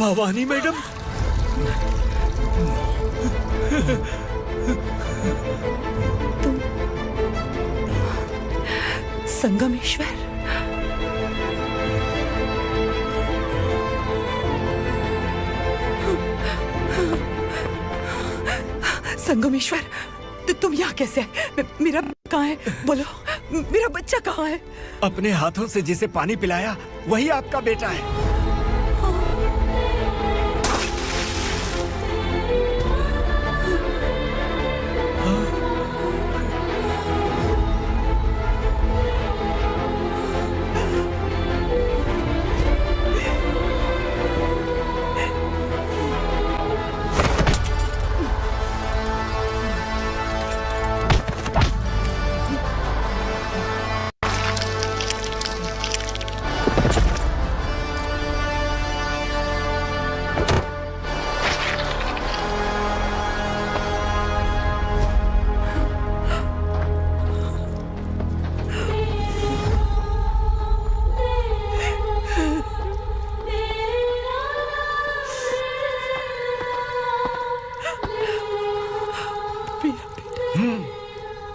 भवानी मैडम, संगमेश्वर, संगमेश्वर, तुम यहाँ कैसे आए? मेरा कहाँ है? बोलो, मेरा बच्चा कहाँ है? अपने हाथों से जिसे पानी पिलाया वही आपका बेटा है।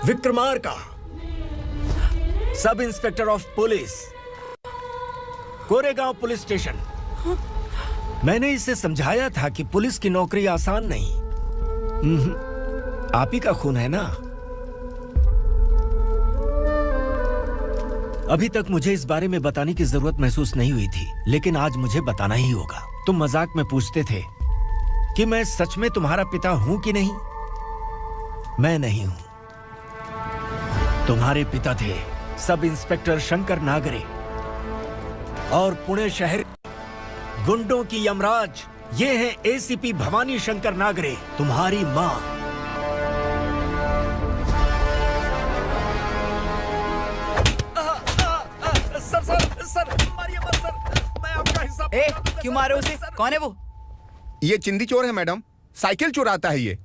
Vikramarka, sub inspector of police, Koregaon police station. मैंने इसे समझाया था कि पुलिस की नौकरी आसान नहीं। आप ही का खून है ना। अभी तक मुझे इस बारे में बताने की जरूरत महसूस नहीं हुई थी, लेकिन आज मुझे बताना ही होगा। तुम मजाक में पूछते थे कि मैं सच में तुम्हारा पिता हूं कि नहीं। मैं नहीं हूं। तुम्हारे पिता थे सब इंस्पेक्टर शंकर नागरे, और पुणे शहर गुंडों की यमराज ये है एसीपी भवानी शंकर नागरे, तुम्हारी मां। सर, मारिए मत सर, मैं आपका हिस्सा। क्यों मारे उसे? कौन है वो? ये चिंदी चोर है मैडम, साइकिल चुराता है ये।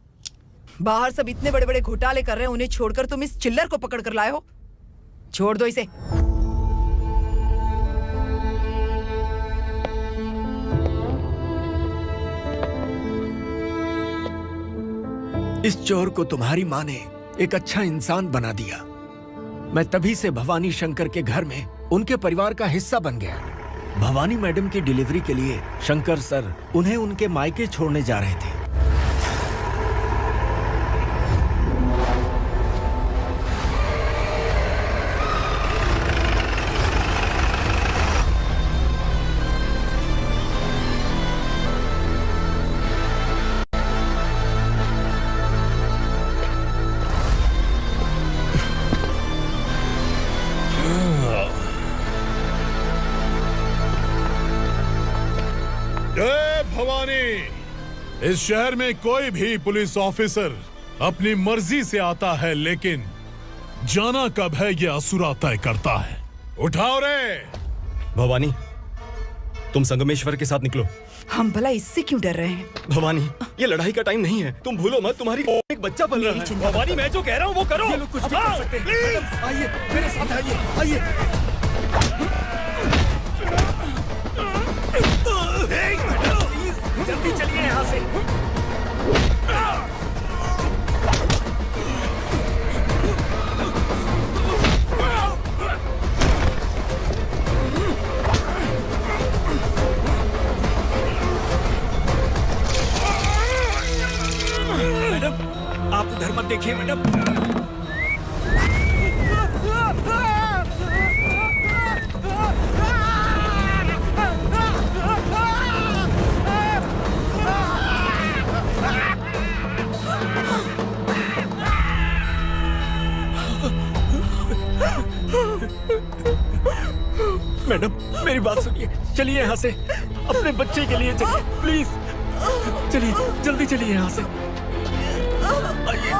बाहर सब इतने बड़े बड़े घोटाले कर रहे हैं, उन्हें छोड़कर तुम इस चिल्लर को पकड़ कर लाए हो। छोड़ दो इसे। इस चोर को तुम्हारी माँ ने एक अच्छा इंसान बना दिया। मैं तभी से भवानी शंकर के घर में उनके परिवार का हिस्सा बन गया। भवानी मैडम की डिलीवरी के लिए शंकर सर उन्हें उनके मायके छोड़ने जा रहे थे। जय भवानी। इस शहर में कोई भी पुलिस ऑफिसर अपनी मर्जी से आता है, लेकिन जाना कब है ये असुरा तय करता है। उठाओ रे। भवानी, तुम संगमेश्वर के साथ निकलो। हम भला इससे क्यों डर रहे हैं? भवानी, ये लड़ाई का टाइम नहीं है। तुम भूलो मत, तुम्हारी एक बच्चा पल रहा है। भवानी, मैं जो कह रहा हूँ वो करो। ये लोग कुछ भी कर सकते हैं। आइए मेरे साथ, आइए आइए। जल्दी चलिए यहाँ से। मैडम, आप उधर मत देखिए मैडम। मैडम, मेरी बात सुनिए। चलिए यहाँ से, अपने बच्चे के लिए चलिए प्लीज। चलिए, जल्दी चलिए यहाँ से। आइए।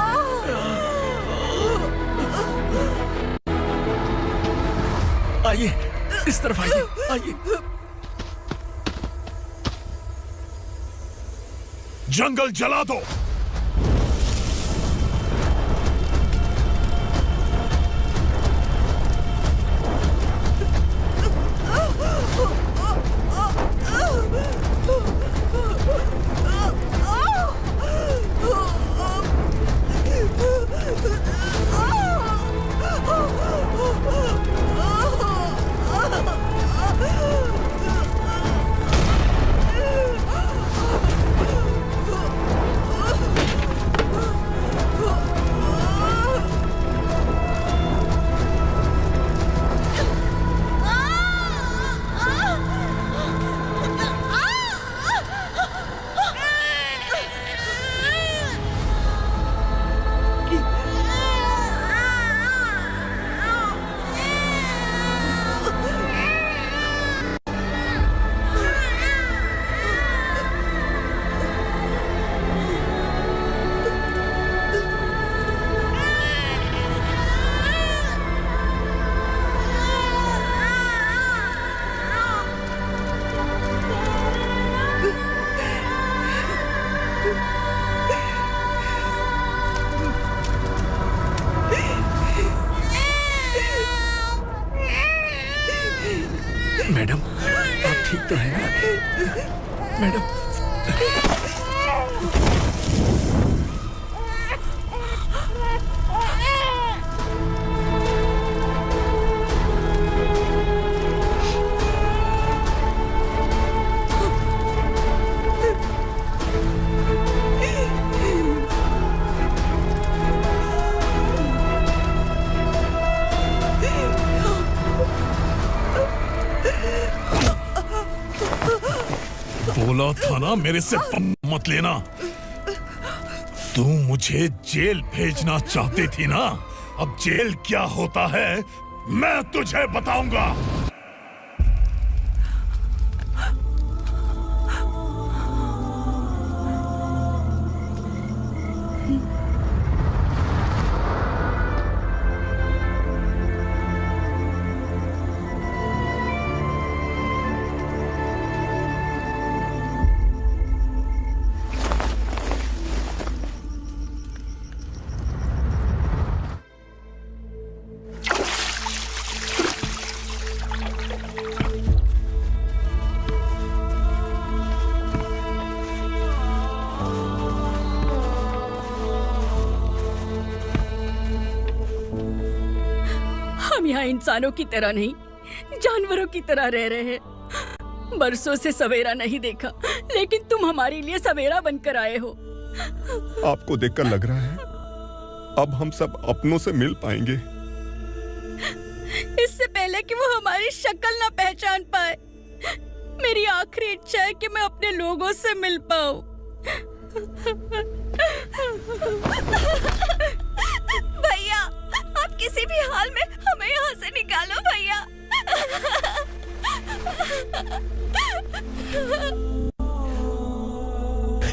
आइए, इस तरफ आइए, आइए। जंगल जला दो। ठीक तो है मैडम? बोला था ना मेरे से मत लेना। तू मुझे जेल भेजना चाहती थी ना, अब जेल क्या होता है मैं तुझे बताऊंगा। हम यहाँ इंसानों की तरह नहीं, जानवरों की तरह रह रहे हैं। बरसों से सवेरा नहीं देखा, लेकिन तुम हमारे लिए सवेरा बनकर आए हो। आपको देखकर लग रहा है अब हम सब अपनों से मिल पाएंगे। इससे पहले कि वो हमारी शक्ल ना पहचान पाए, मेरी आखिरी इच्छा है कि मैं अपने लोगों से मिल पाऊं। भैया, आप किसी भी हाल में हमें यहाँ से निकालो भैया।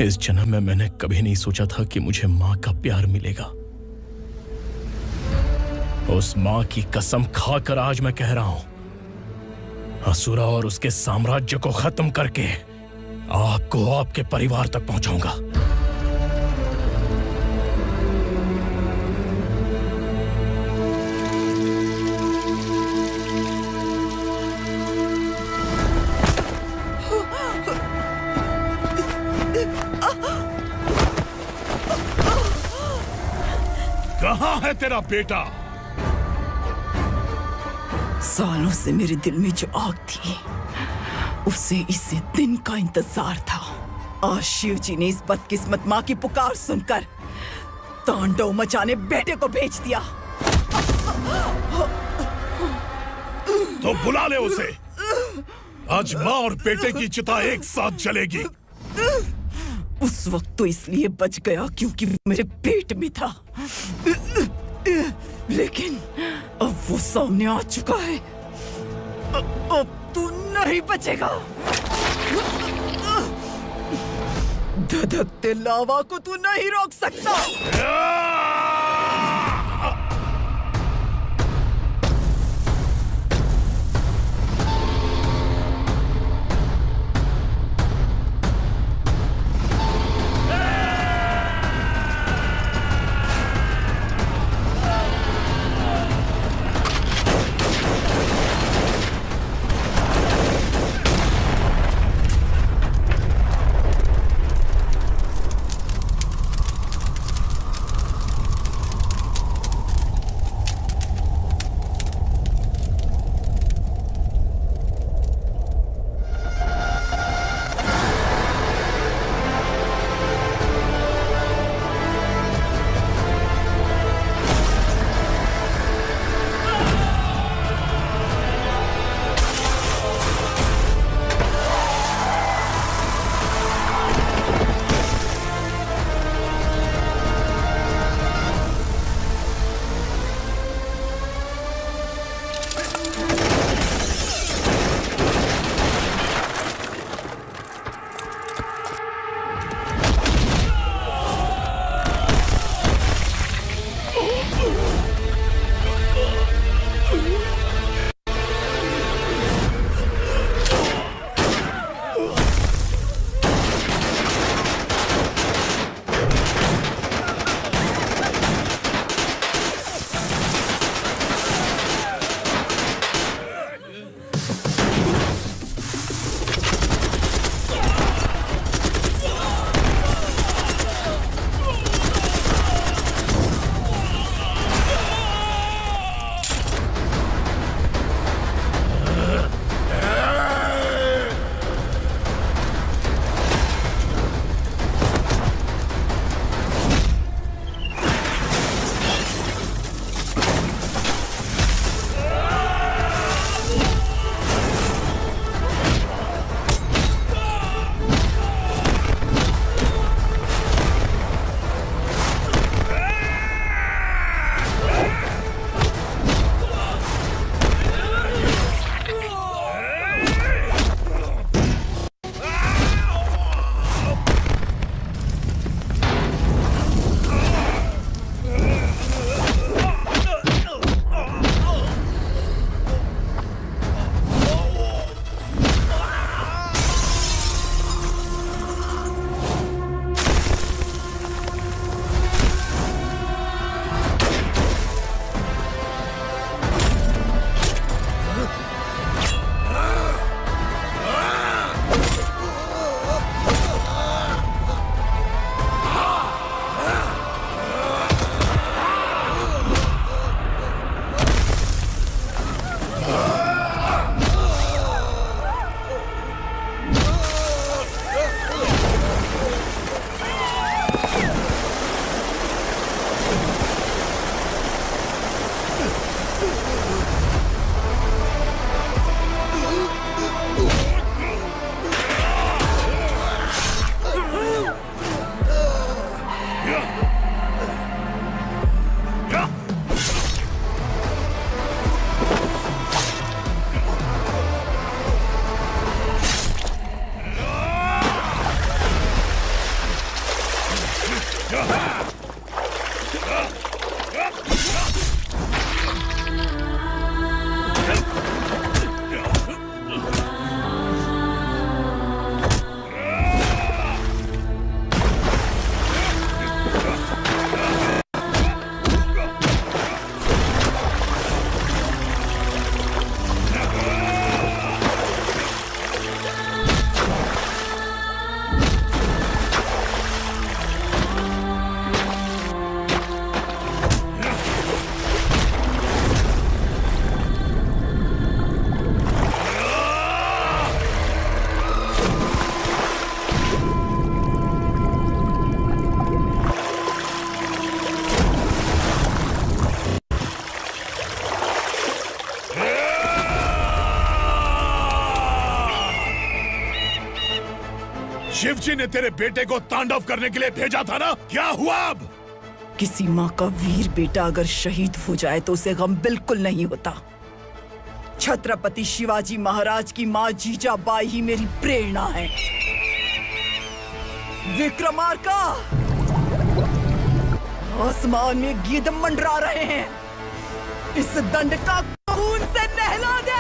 इस जन्म में मैंने कभी नहीं सोचा था कि मुझे माँ का प्यार मिलेगा। उस माँ की कसम खाकर आज मैं कह रहा हूं, असुरा और उसके साम्राज्य को खत्म करके आपको आपके परिवार तक पहुंचाऊंगा। कहाँ है तेरा बेटा? सालों से मेरे दिल में जो आग थी, उसे इसी दिन का इंतजार था। आज शिव जी ने इस बदकिस्मत माँ की पुकार सुनकर तांडव मचाने बेटे को भेज दिया। तो बुला ले उसे। आज माँ और बेटे की चिता एक साथ जलेगी। उस वक्त तो इसलिए बच गया क्योंकि वो मेरे पेट में था, लेकिन अब वो सामने आ चुका है। अब तू नहीं बचेगा। धधकते लावा को तू नहीं रोक सकता। शिवजी ने तेरे बेटे को तांडव करने के लिए भेजा था ना, क्या हुआ अब? किसी माँ का वीर बेटा अगर शहीद हो जाए तो उसे गम बिल्कुल नहीं होता। छत्रपति शिवाजी महाराज की माँ जीजाबाई ही मेरी प्रेरणा है। विक्रमार्का, आसमान में गिद्ध मंडरा रहे हैं, इस दंड का खून से नहला दे।